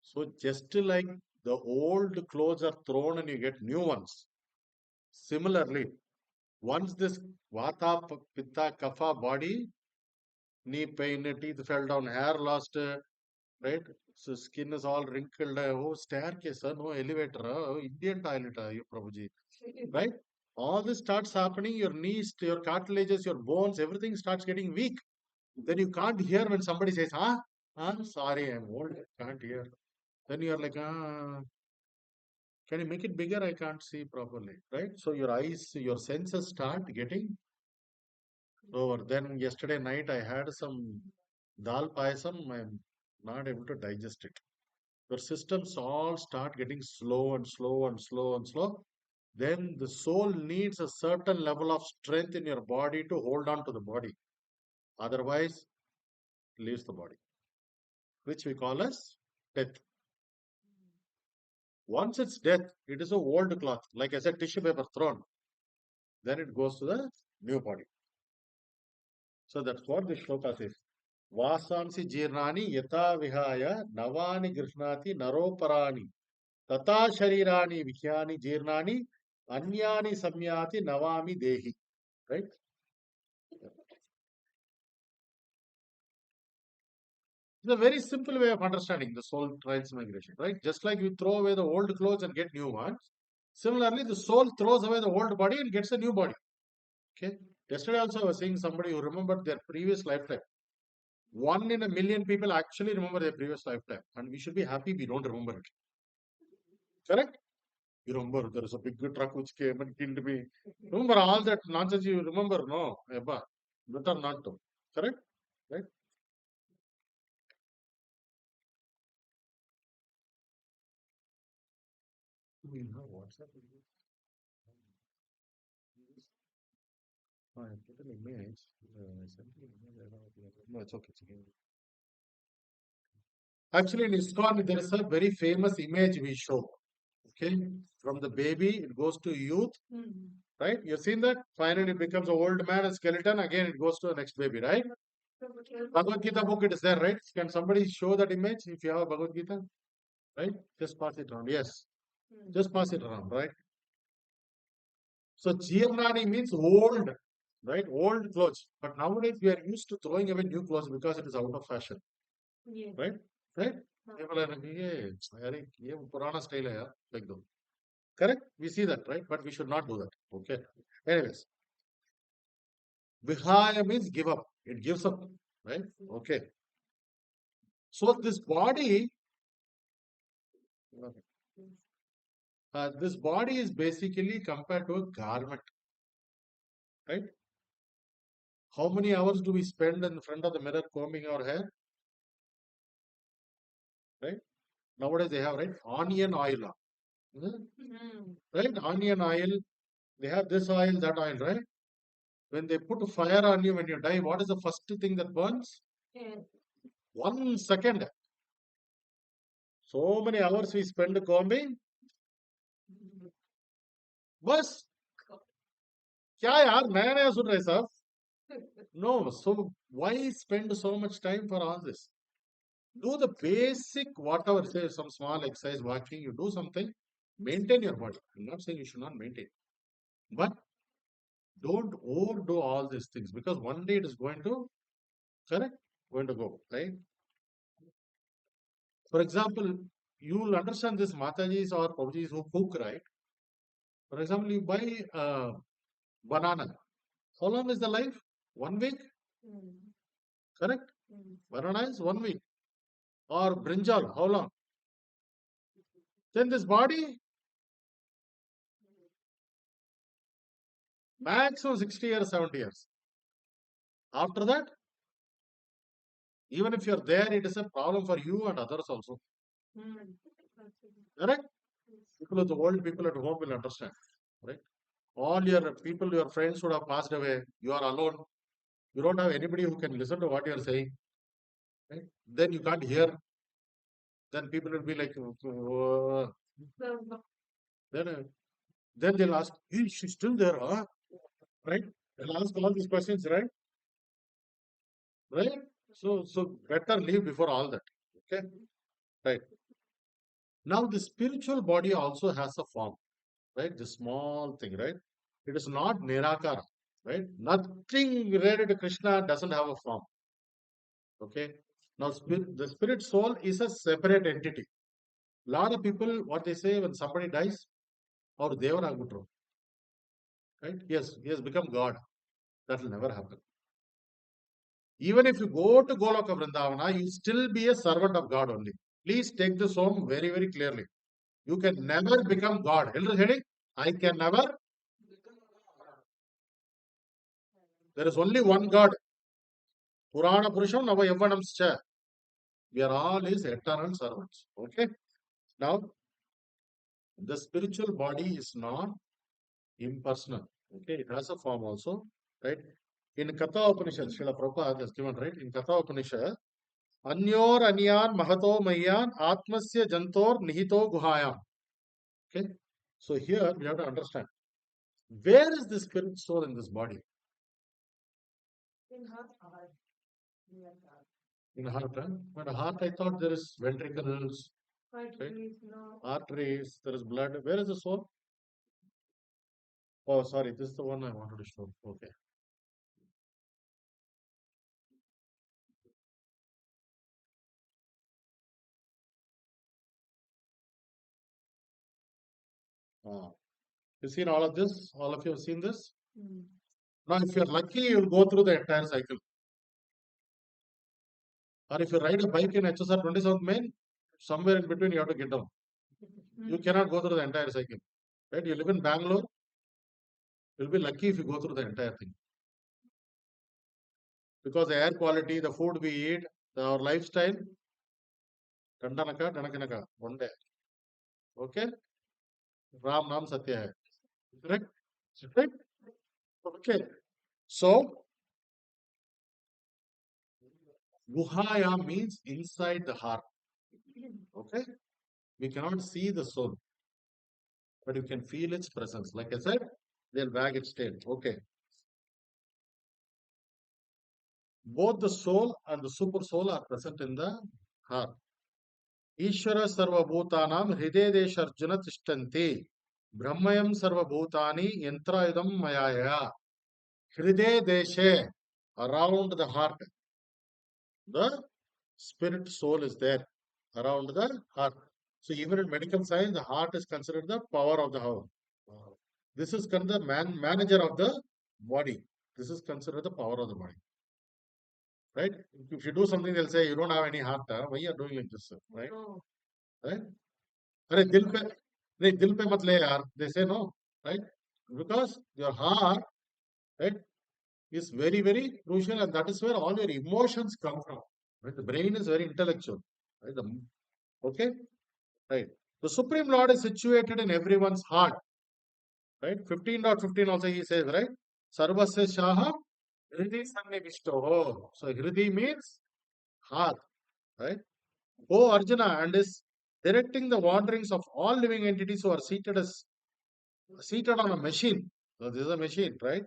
So just like the old clothes are thrown and you get new ones, similarly, once this Vata, Pitta, Kapha body, knee pain, teeth fell down, hair lost, right? So skin is all wrinkled. Oh, staircase, no elevator, Indian toilet, you Prabhuji, right? All this starts happening. Your knees, your cartilages, your bones, everything starts getting weak. Then you can't hear when somebody says, sorry, I'm old, can't hear. Then you're like, can you make it bigger? I can't see properly, right? So your eyes, your senses start getting over. Then yesterday night I had some dal payasam. I'm not able to digest it. Your systems all start getting slow and slow and slow and slow. Then the soul needs a certain level of strength in your body to hold on to the body. Otherwise, leaves the body, which we call as death. Once it's death, it is a old cloth. Like I said, tissue paper thrown. Then it goes to the new body. So that's what the shloka says. Vasansi jirnani yata vihaya navani grishnati naroparani tata sharirani vihyani jirnani anyani samyati navami dehi. Right? It's a very simple way of understanding the soul transmigration, right? Just like you throw away the old clothes and get new ones, similarly, the soul throws away the old body and gets a new body. Okay. Yesterday also I was seeing somebody who remembered their previous lifetime. 1 in a million people actually remember their previous lifetime, and we should be happy we don't remember it. Correct? You remember there is a big truck which came and killed me. Remember all that nonsense you remember? No, Eba. Better not to. Correct? Right? We have WhatsApp. I put an image. I sent you an image. No, it's okay. It's okay. Actually, in ISKCON, there is a very famous image we show. Okay, from the baby, it goes to youth, right? You've seen that? Finally, it becomes an old man, a skeleton. Again, it goes to the next baby, right? Bhagavad Gita book, it is there, right? Can somebody show that image if you have a Bhagavad Gita? Right? Just pass it around. Yes. Just pass it around, right? So, Jeevnani means old, right? Old clothes. But nowadays, we are used to throwing away new clothes because it is out of fashion. Right? Right? People are like, ये पुराना style है यार, like दो. Correct? We see that, right? But we should not do that. Okay. Anyways, vihaya means give up. It gives up, right? Okay. So this body is basically compared to a garment, right? How many hours do we spend in front of the mirror combing our hair? Right? Nowadays they have, right? Onion oil. Right? Onion oil. They have this oil, that oil, right? When they put fire on you when you die, what is the first thing that burns? 1 second. So many hours we spend combing. बस क्या यार नया नया सुन रहे सब no so why spend so much time for all this do the basic whatever say some small exercise walking you do something maintain your body I'm not saying you should not maintain but don't overdo all these things because one day it is going to correct going to go right for example you will understand this matajis or Prabhujis who cook right for example you buy banana how long is the life 1 week correct banana is 1 week or brinjal how long then this body maximum 60 years 70 years after that even if you're there it is a problem for you and others also correct people of the world people at home will understand right all your people your friends would have passed away you are alone you don't have anybody who can listen to what you're saying right then you can't hear then people will be like then then they'll ask hey, she's still there huh right they'll ask all these questions right so better leave before all that okay right now the spiritual body also has a form right the small thing right it is not nirakara right nothing related to Krishna doesn't have a form okay now the spirit soul is a separate entity lot of people what they say when somebody dies or devara right yes he has become god that will never happen even if you go to Goloka Vrindavana, you still be a servant of God only. Please take this home very, very clearly. You can never become God. I can never. There is only one God. Purana Purusham Nava Yavanamscha. We are all his eternal servants. Okay. Now, the spiritual body is not impersonal. Okay. It has a form also. Right. In Katha Upanishad, Srila Prabhupada has given, right? In Katha Upanishad, Anyor Anyan Mahato Mayan Atmasya Jantor Nihito Guhayam. Okay. So here we have to understand where is the spirit soul in this body? In her heart. In her heart. In heart, huh? But heart, I thought there is ventricles, Arteries, no. arteries, there is blood. Where is the soul? Oh, sorry, this is the one I wanted to show. Okay. Ah. You seen all of this? All of you have seen this? Mm. Now, if you're lucky, you'll go through the entire cycle. Or if you ride a bike in HSR 27th Main, somewhere in between you have to get down. You cannot go through the entire cycle. Right? You live in Bangalore, you'll be lucky if you go through the entire thing. Because the air quality, the food we eat, our lifestyle, Tandanaka, one day. Okay? Ram Nam Satya hai. Correct? Right? Okay. So, Guhaya means inside the heart. Okay? We cannot see the soul, but you can feel its presence. Like I said, they'll wag its tail. Okay. Both the soul and the super soul are present in the heart. Ishvara sarvabhutanam hridedesha arjuna tishtanti. Brahmayam sarvabhutani yantrayudam mayaya. Hridedeshe, around the heart. The spirit soul is there around the heart. So even in medical science, the heart is considered the power of the heart. This is considered the manager of the body. This is considered the power of the body. Right? If you do something, they'll say you don't have any heart. Why you are doing like this? Right? No. Right? अरे दिल पे नहीं दिल पे मत ले यार. They say no. Right? Because your heart, right, is very, very crucial, and that is where all your emotions come from. Right? The brain is very intellectual. Right? Okay? Right. The Supreme Lord is situated in everyone's heart. Right? 15.15 also he says, right? Sarvasya Shaha Hridi Sannivishtoho. So Hridi means heart. Right? Oh Arjuna, and is directing the wanderings of all living entities who are seated on a machine. So this is a machine, right?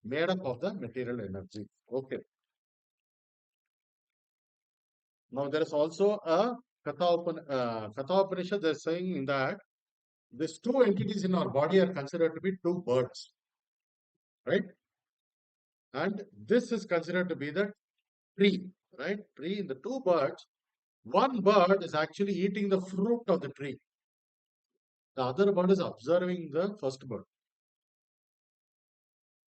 Made up of the material energy. Okay. Now there is also a Katha Upanishad. They're saying in that these two entities in our body are considered to be two birds, right? And this is considered to be the tree, right? Tree in the two birds. One bird is actually eating the fruit of the tree. The other bird is observing the first bird.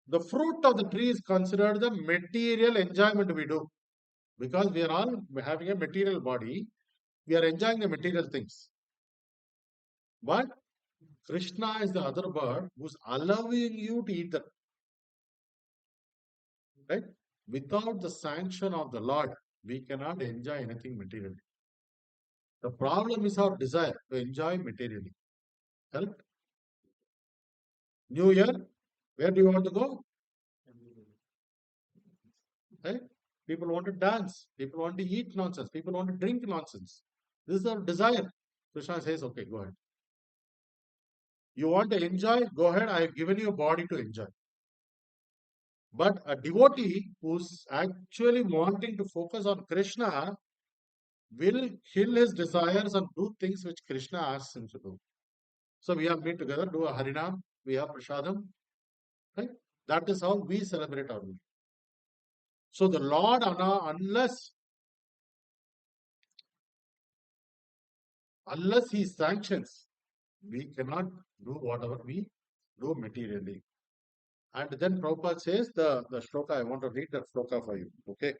The fruit of the tree is considered the material enjoyment we do because we are all having a material body. We are enjoying the material things. But Krishna is the other bird who's allowing you to eat that. Right? Without the sanction of the Lord, we cannot enjoy anything materially. The problem is our desire to enjoy materially. Correct? New Year, where do you want to go? Right? People want to dance. People want to eat nonsense. People want to drink nonsense. This is our desire. Krishna says, okay, go ahead. You want to enjoy? Go ahead. I have given you a body to enjoy. But a devotee who's actually wanting to focus on Krishna will kill his desires and do things which Krishna asks him to do. So we have meet together, do a Harinam, we have Prashadam, right? That is how we celebrate our meal. So the Lord, unless He sanctions, we cannot do whatever we do materially. And then Prabhupada says the shloka, I want to read that shloka for you. Okay.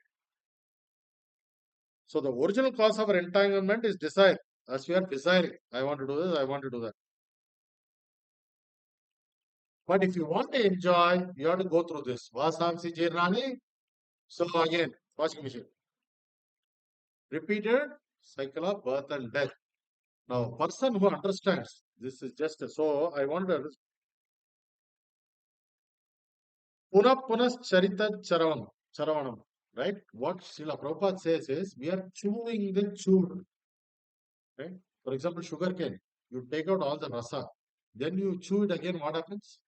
So the original cause of our entanglement is desire. As we are desiring, I want to do this, I want to do that. But if you want to enjoy, you have to go through this. Vasamsi Jirnani. So again, washing machine. Repeated cycle of birth and death. Now, person who understands this is just so. I want to punas charita charavanam. Right? What Srila Prabhupada says is we are chewing the chewed. Right? For example, sugar cane. You take out all the rasa, then you chew it again. What happens?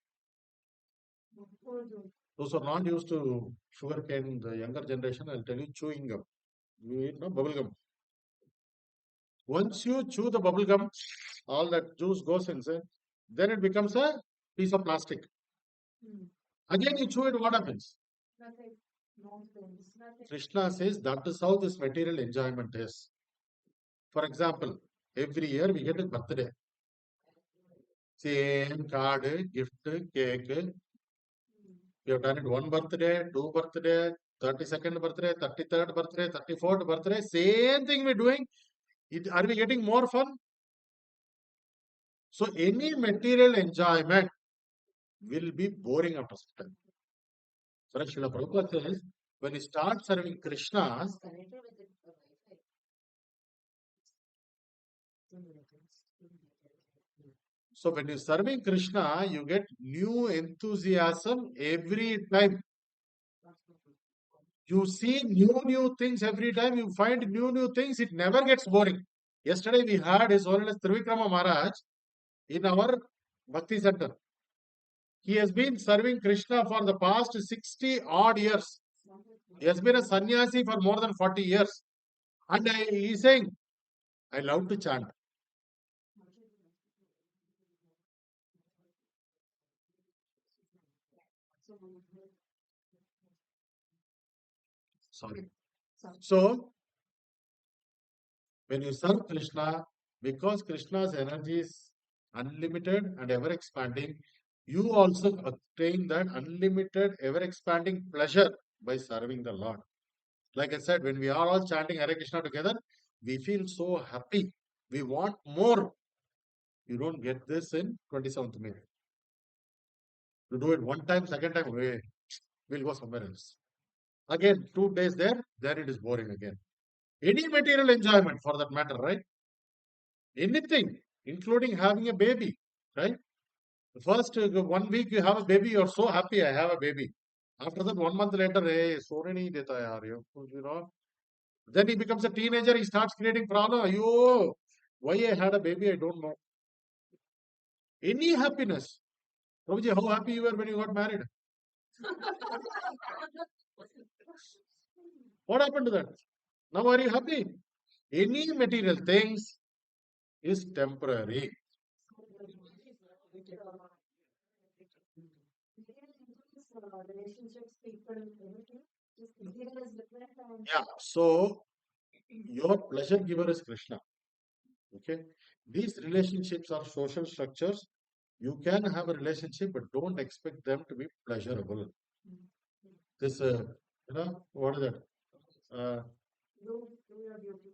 Those who are not used to sugar cane, the younger generation, I'll tell you chewing gum. You eat no bubble gum. Once you chew the bubble gum, all that juice goes inside. Then it becomes a piece of plastic. Again, you chew it. What happens? Nothing. Nonsense. Nothing. Krishna says that is how this material enjoyment is. For example, every year we get a birthday. Same card, gift, cake. You have done it one birthday, two birthday, 32nd birthday, 33rd birthday, 34th birthday. Same thing we're doing. Are we getting more fun? So any material enjoyment will be boring after some time. So Srila Prabhupada says, when you start serving Krishna, so when you're serving Krishna, you get new enthusiasm every time. You see new things every time. You find new things. It never gets boring. Yesterday we had His Holiness Trivikrama Maharaj in our Bhakti Center. He has been serving Krishna for the past 60 odd years. He has been a sannyasi for more than 40 years. And he is saying, I love to chant. Sorry. So, when you serve Krishna, because Krishna's energy is unlimited and ever expanding, you also obtain that unlimited, ever expanding pleasure by serving the Lord. Like I said, when we are all chanting Hare Krishna together, we feel so happy. We want more. You don't get this in 27th May. You do it one time, second time, we'll go somewhere else. Again, 2 days there, then it is boring again. Any material enjoyment for that matter, right? Anything, including having a baby, right? The first 1 week you have a baby, you're so happy, I have a baby. After that, 1 month later, hey, sorry, nahi deta yaar, you know. Then he becomes a teenager, he starts creating problem. Yo, why I had a baby, I don't know. Any happiness. Prabhuji, how happy you were when you got married? What happened to that? Now are you happy? Any material things is temporary. Relationships, people, everything. Just material is different. Yeah, so your pleasure giver is Krishna. Okay, these relationships are social structures. You can have a relationship, but don't expect them to be pleasurable. This, what is that? Do your duty.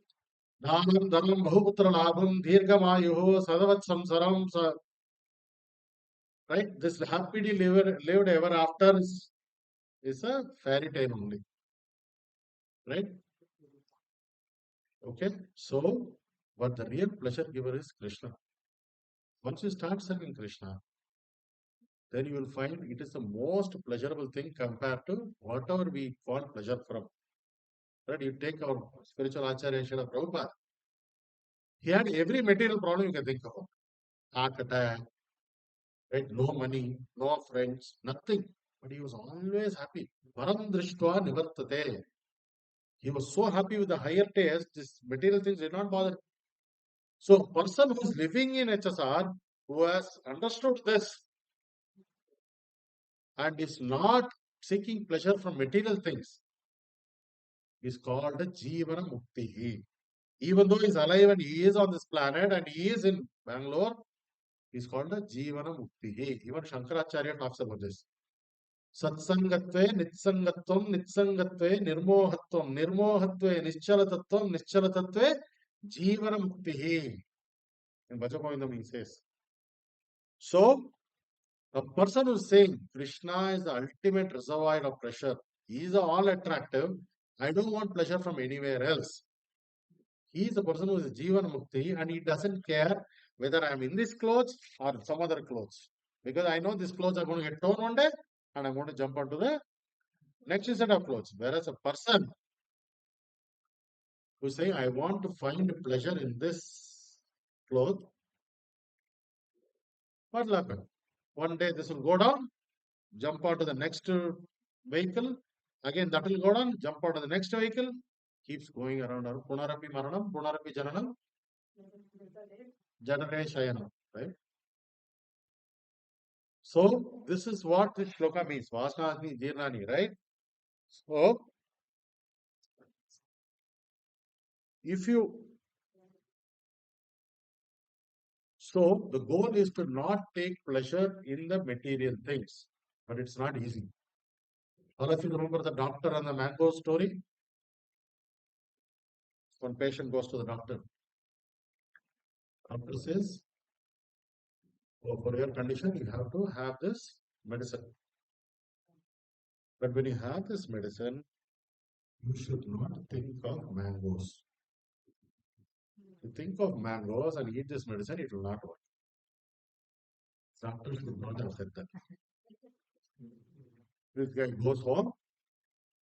Dhanam, dhanam, bahuputra labham, dirghamayuho, sadavat samsaram, right? This happily lived ever after is a fairy tale only, right? Okay, so, but the real pleasure giver is Krishna. Once you start serving Krishna, then you will find it is the most pleasurable thing compared to whatever we call pleasure from. Right? You take our spiritual Acharya Srila Prabhupada. He had every material problem you can think of. Heart attack, right? No money, no friends, nothing. But he was always happy. Param drishtva nivartate. He was so happy with the higher taste, this material things did not bother. So, person who is living in HSR, who has understood this and is not seeking pleasure from material things, is called a Jivana Mukti. Even though he is alive and he is on this planet and he is in Bangalore, he is called a Jivana Mukti. Even Shankaracharya talks about this. Satsangatve, Nitsangatvam, Nitsangatve, Nirmohatvam, Nirmohatve, Nischalatatvam, Nischalatatve, Jivana Mukti. In Bhajagovindam he says. So, A person who is saying Krishna is the ultimate reservoir of pleasure, he is all attractive. I don't want pleasure from anywhere else. He is the person who is Jivan Mukti and he doesn't care whether I am in this clothes or some other clothes. Because I know these clothes are going to get torn one day and I'm going to jump onto the next set of clothes. Whereas a person who is saying, I want to find pleasure in this cloth, what will happen? One day this will go down, jump onto the next vehicle, again that will go down, jump onto the next vehicle, keeps going around. Punarapi Maranam, Punarapi Jananam, Janane Shayanam, right? So this is what this shloka means. Vasnasmi Jirnani, right? So if you so the goal is to not take pleasure in the material things, but it's not easy. All of you remember the doctor and the mango story? One patient goes to the doctor. Doctor says, oh, for your condition, you have to have this medicine. But when you have this medicine, you should not think of mangoes. You think of mangoes and eat this medicine, it will not work. Doctor should not have said that. This guy goes home,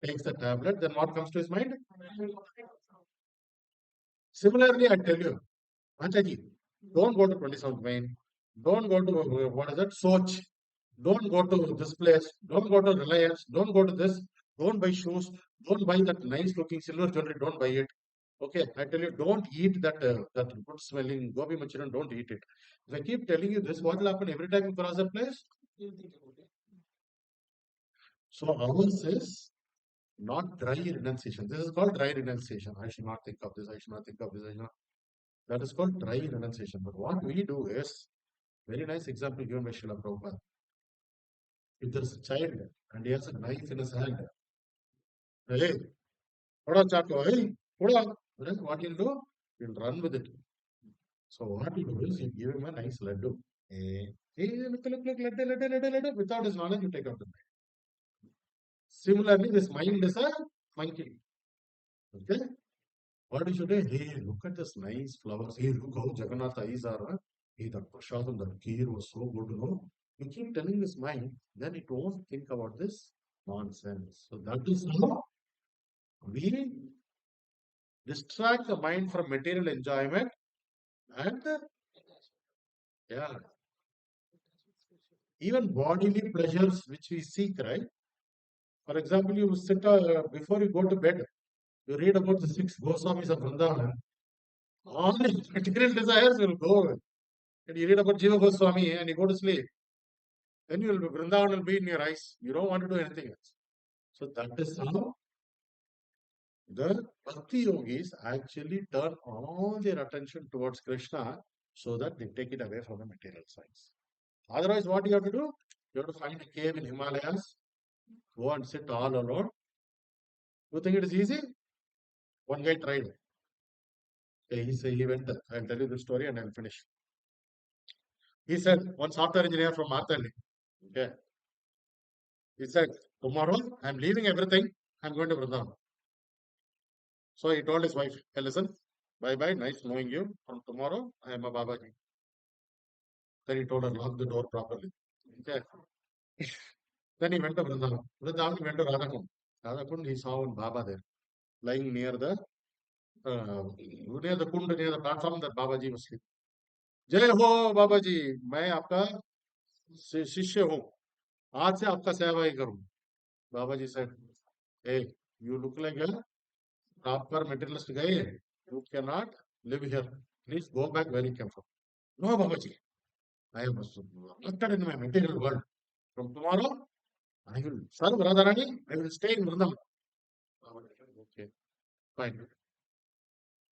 takes the tablet, then what comes to his mind? Similarly, I tell you, Antaji, don't go to 27th Main, don't go to, what is it, Soch, don't go to this place, don't go to Reliance, don't go to this, don't buy shoes, don't buy that nice looking silver jewelry, don't buy it. Okay, I tell you, don't eat that good smelling gobi manchurian, don't eat it. If I keep telling you this, what will happen every time you cross that place? So ours is not dry renunciation. This is called dry renunciation. I should not think of this, I should not think of this, I should not. That is called dry renunciation. But what we do is, very nice example given by Srila Prabhupada. If there is a child and he has a knife in his hand, hey, what chato, hey, what he'll do? He'll run with it. So what you do is you give him a nice laddu. Hey, look, laddu. Without his knowledge, you take out the knife. Similarly, this mind is a monkey. Okay? What you should do? Hey, look at this nice flowers. Hey, look how Jagannath eyes are. Huh? Hey, that prasadam, that kheer was so good, no? You keep telling this mind, then it won't think about this nonsense. So that is how we distract the mind from material enjoyment and yeah, even bodily pleasures which we seek, right? For example, you sit before you go to bed, you read about the six Goswamis of Vrindavan. All the material desires will go. And you read about Jiva Goswami and you go to sleep. Then you will Vrindavan will be in your eyes. You don't want to do anything else. So that is how the Bhakti yogis actually turn all their attention towards Krishna so that they take it away from the material sides. Otherwise, what you have to do? You have to find a cave in Himalayas, go and sit all alone. You think it is easy? One guy tried. Okay, he went. I'll tell you the story and I'll finish. He said, one software engineer from Marthalli. Okay. He said, tomorrow I'm leaving everything. I'm going to Vrindavan. So he told his wife, hey, listen, bye bye, nice knowing you. From tomorrow, I am a Babaji. Then he told her, lock the door properly. Okay. Then he went to Vrindavan. Vrindavan, he went to Radhakund. Radhakund, he saw one Baba there, lying near the kund, near the platform that Babaji was sleeping. जय हो बाबा जी मैं आपका शिष्य हूँ आज से आपका सेवा ही करूँ बाबा जी said hey you look like a proper materialist guy you cannot live here please go back where you came from no Baba ji I am affected in my material world from tomorrow I will serve Radharani I will stay in Vrindavan okay fine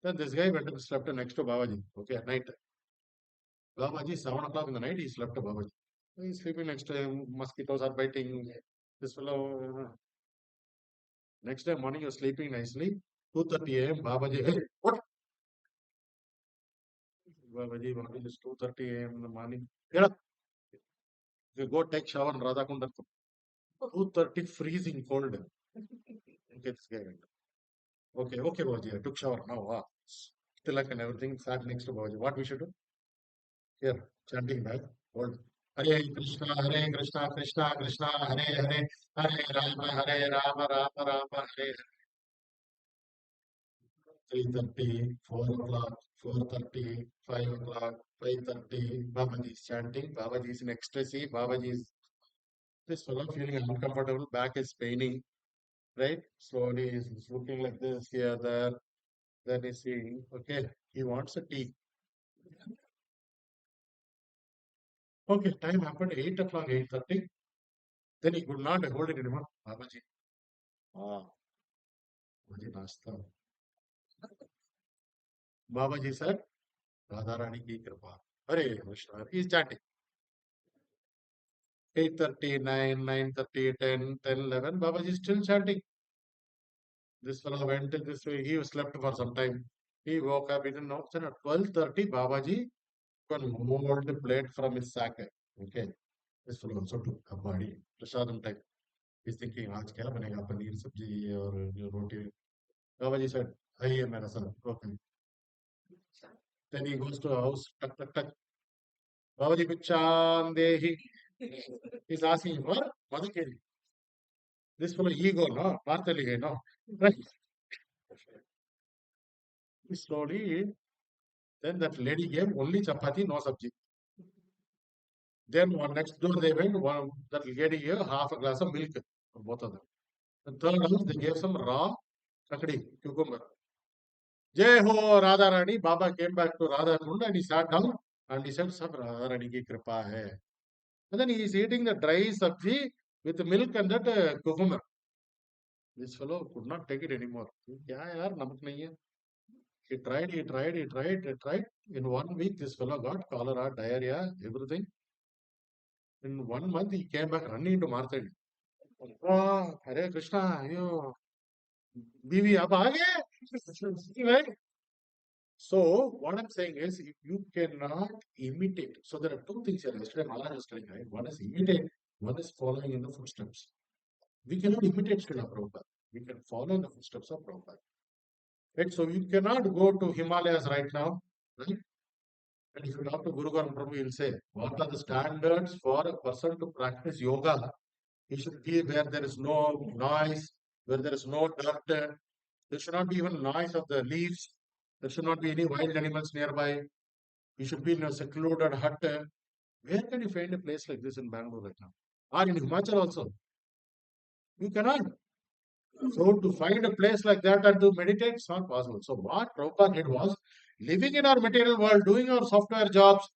then this guy went and slept next to Babaji okay at night Babaji 7 o'clock in the night he slept to Babaji he's sleeping next to him mosquitoes are biting this fellow next day morning you're sleeping nicely 2:30 a.m. Babaji hey what Babaji morning is 2:30 a.m. in the morning get up You go take shower in Radhakundan. 2:30 freezing cold. Okay, this guy went. Okay, Babaji. I took shower now. Tilak and everything sat next to Babaji. What we should do? Here, chanting back. Hold. Hare Krishna, Krishna Krishna, Hare Hare Rama, Rama, Hare 3:30, 4 o'clock, 4:30, 5 o'clock, 5:30. Babaji is chanting. Babaji is in ecstasy. Babaji is this fellow feeling uncomfortable. Back is paining. Right? Slowly he's looking like this here, there. Then he's seeing, okay, he wants a tea. Okay, time happened 8 o'clock, 8:30. Then he could not hold it anymore. Babaji. Babaji nasta. Babaji said, Radharani ki kripa. Hare Krishna. He's chanting. 8:30, 9, 9:30, 10, 10, 11. Babaji is still chanting. This fellow went this way. He slept for some time. He woke up. He didn't know. Then at 12:30, Babaji can hold the plate from his sack. Okay. This fellow also took a body. Prasadam type. He's thinking, आज क्या बनेगा पनीर सब्जी और रोटी. Babaji said, आइए मेरा son. Okay. Then he goes to a house. Tuck, tuck, tuck. Babaji Picham Dehi. He's asking for Madhukeri. This fellow ego, no? Partali, no? Right. Slowly, then that lady gave only chapati, no sabji. Then one next door they went, that lady gave half a glass of milk for both of them. The third house they gave some raw kakadi, cucumber. Jai ho Radha Rani. Baba came back to Radha Kund and he sat down and he said, Sab Radha Rani ki kripa hai. And then he is eating the dry sabji with milk and that cucumber. This fellow could not take it anymore. Kya yaar, namak nahi hai. He tried. In 1 week, this fellow got cholera, diarrhea, everything. In 1 month, he came back running into Martha. Oh, Hare Krishna, you, Bibi, ab aage? Right? So, what I'm saying is, if you cannot imitate, so there are two things here. Yesterday, Maharaj was telling, right? One is imitate, one is following in the footsteps. We cannot imitate Srila Prabhupada. We can follow in the footsteps of Prabhupada. Right? So, you cannot go to Himalayas right now, right? And if you talk to Guru Garam Prabhu, he'll say, what are the standards for a person to practice yoga? He should be where there is no noise, where there is no dirt. There should not be even noise of the leaves. There should not be any wild animals nearby. You should be in a secluded hut. Where can you find a place like this in Bangalore right now? Or in Himachal also? You cannot. So to find a place like that and to meditate, it's not possible. So what Prabhupada did was, living in our material world, doing our software jobs,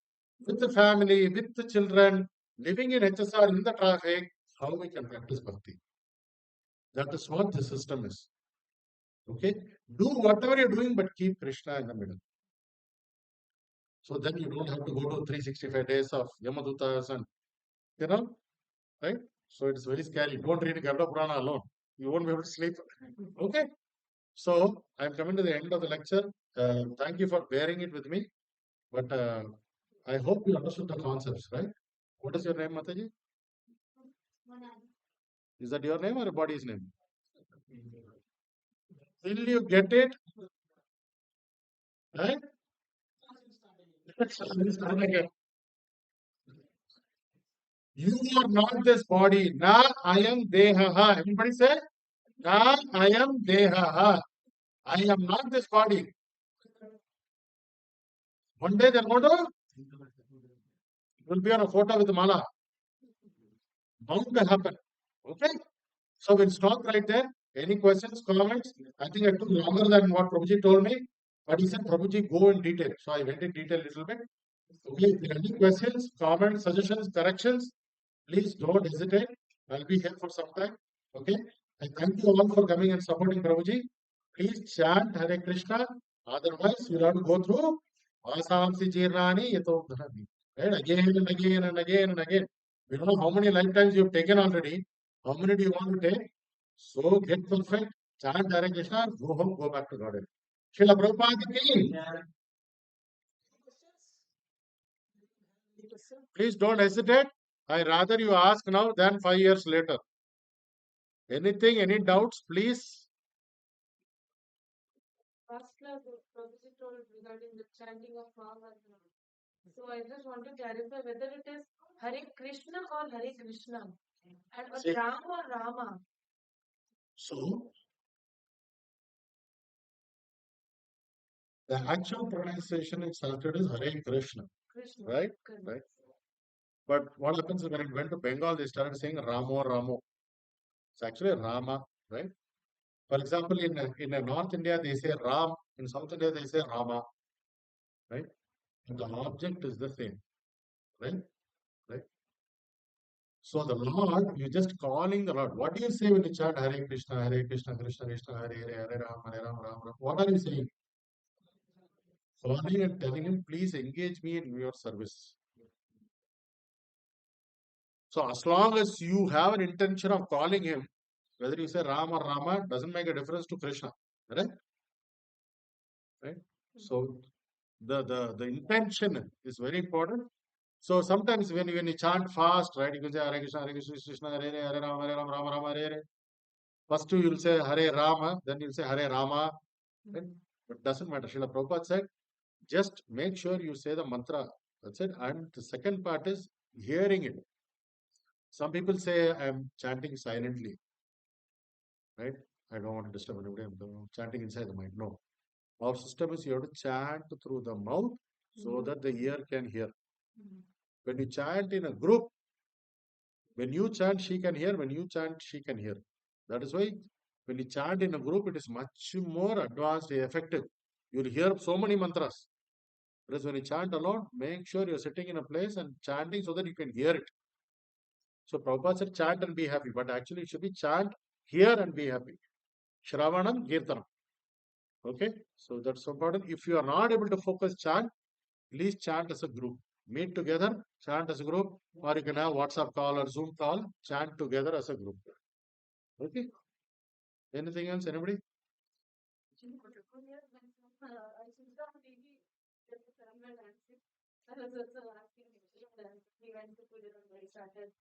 with the family, with the children, living in HSR, in the traffic, how we can practice bhakti. That is what the system is. Okay? Do whatever you're doing, but keep Krishna in the middle. So then you don't have to go to 365 days of Yamadutas and, right? So it's very scary. Don't read Ganda Purana alone. You won't be able to sleep. Okay? So I'm coming to the end of the lecture. Thank you for bearing it with me. But I hope you understood the concepts, right? What is your name, Mataji? Is that your name or your body's name? Will you get it? Right? You are not this body. Na I am Dehaha. Everybody say, Na I am Dehaha. I am not this body. One day they're going to will be on a photo with Mala. Bound to happen. Okay? So we'll stop right there. Any questions, comments? I think I took longer than what Prabhuji told me. But he said, Prabhuji, go in detail. So I went in detail a little bit. Okay, if there are any questions, comments, suggestions, corrections, please don't hesitate. I'll be here for some time. Okay. I thank you all for coming and supporting Prabhuji. Please chant Hare Krishna. Otherwise, you'll have to go through Vasamsi Jirnani Yatodharani. Right? Again and again and again and again. We don't know how many lifetimes you've taken already. How many do you want to take? So get perfect. Chant Hare Krishna. Go home, go back to Godhead. Srila Prabhupada ki. Please don't hesitate. I rather you ask now than 5 years later. Anything, any doubts, please? Last class, the professor told regarding the chanting of Maha. So I just want to clarify whether it is Hare Krishna or Hare Krishna, and See, Ram or Rama. so the actual pronunciation in Sanskrit is Hare Krishna, Krishna. right? Correct. Right. But what happens when it went to Bengal, they started saying Ramo, Ramo. It's actually Rama, right? For example, in North India, they say Ram. In South India, they say Rama, right? And the object is the same, right? Right. So the Lord, you're just calling the Lord. What do you say when you chant Hare Krishna, Hare Krishna, Krishna Krishna, Hare Hare, Hare Ram, Hare Ram, Ram Ram? What are you saying? Calling and telling him, please engage me in your service. So as long as you have an intention of calling him, whether you say Ram or Rama, doesn't make a difference to Krishna, right? Right. So the intention is very important. So sometimes when you chant fast, right, you can say Hare Krishna, Hare Krishna, Krishna Hare Hare, Hare Ram, Rama Rama, Hare Hare. First you'll say Hare Rama, then you'll say Hare Rama. Right? But doesn't matter. Srila Prabhupada said, just make sure you say the mantra. That's it. And the second part is hearing it. Some people say I'm chanting silently, right? I don't want to disturb anybody. I'm chanting inside the mind. No. Our system is you have to chant through the mouth so that the ear can hear. When you chant in a group, when you chant, she can hear. When you chant, she can hear. That is why when you chant in a group, it is much more advanced, effective. You'll hear so many mantras. Whereas when you chant alone, make sure you're sitting in a place and chanting so that you can hear it. So Prabhupada said chant and be happy, but actually it should be chant, hear and be happy. Shravanam, Kirtanam. Okay, so that's important. If you are not able to focus chant, please chant as a group. Meet together, chant as a group, or you can have WhatsApp call or Zoom call, chant together as a group. Okay. Anything else? Anybody? I was also asking, he went to put it on my started.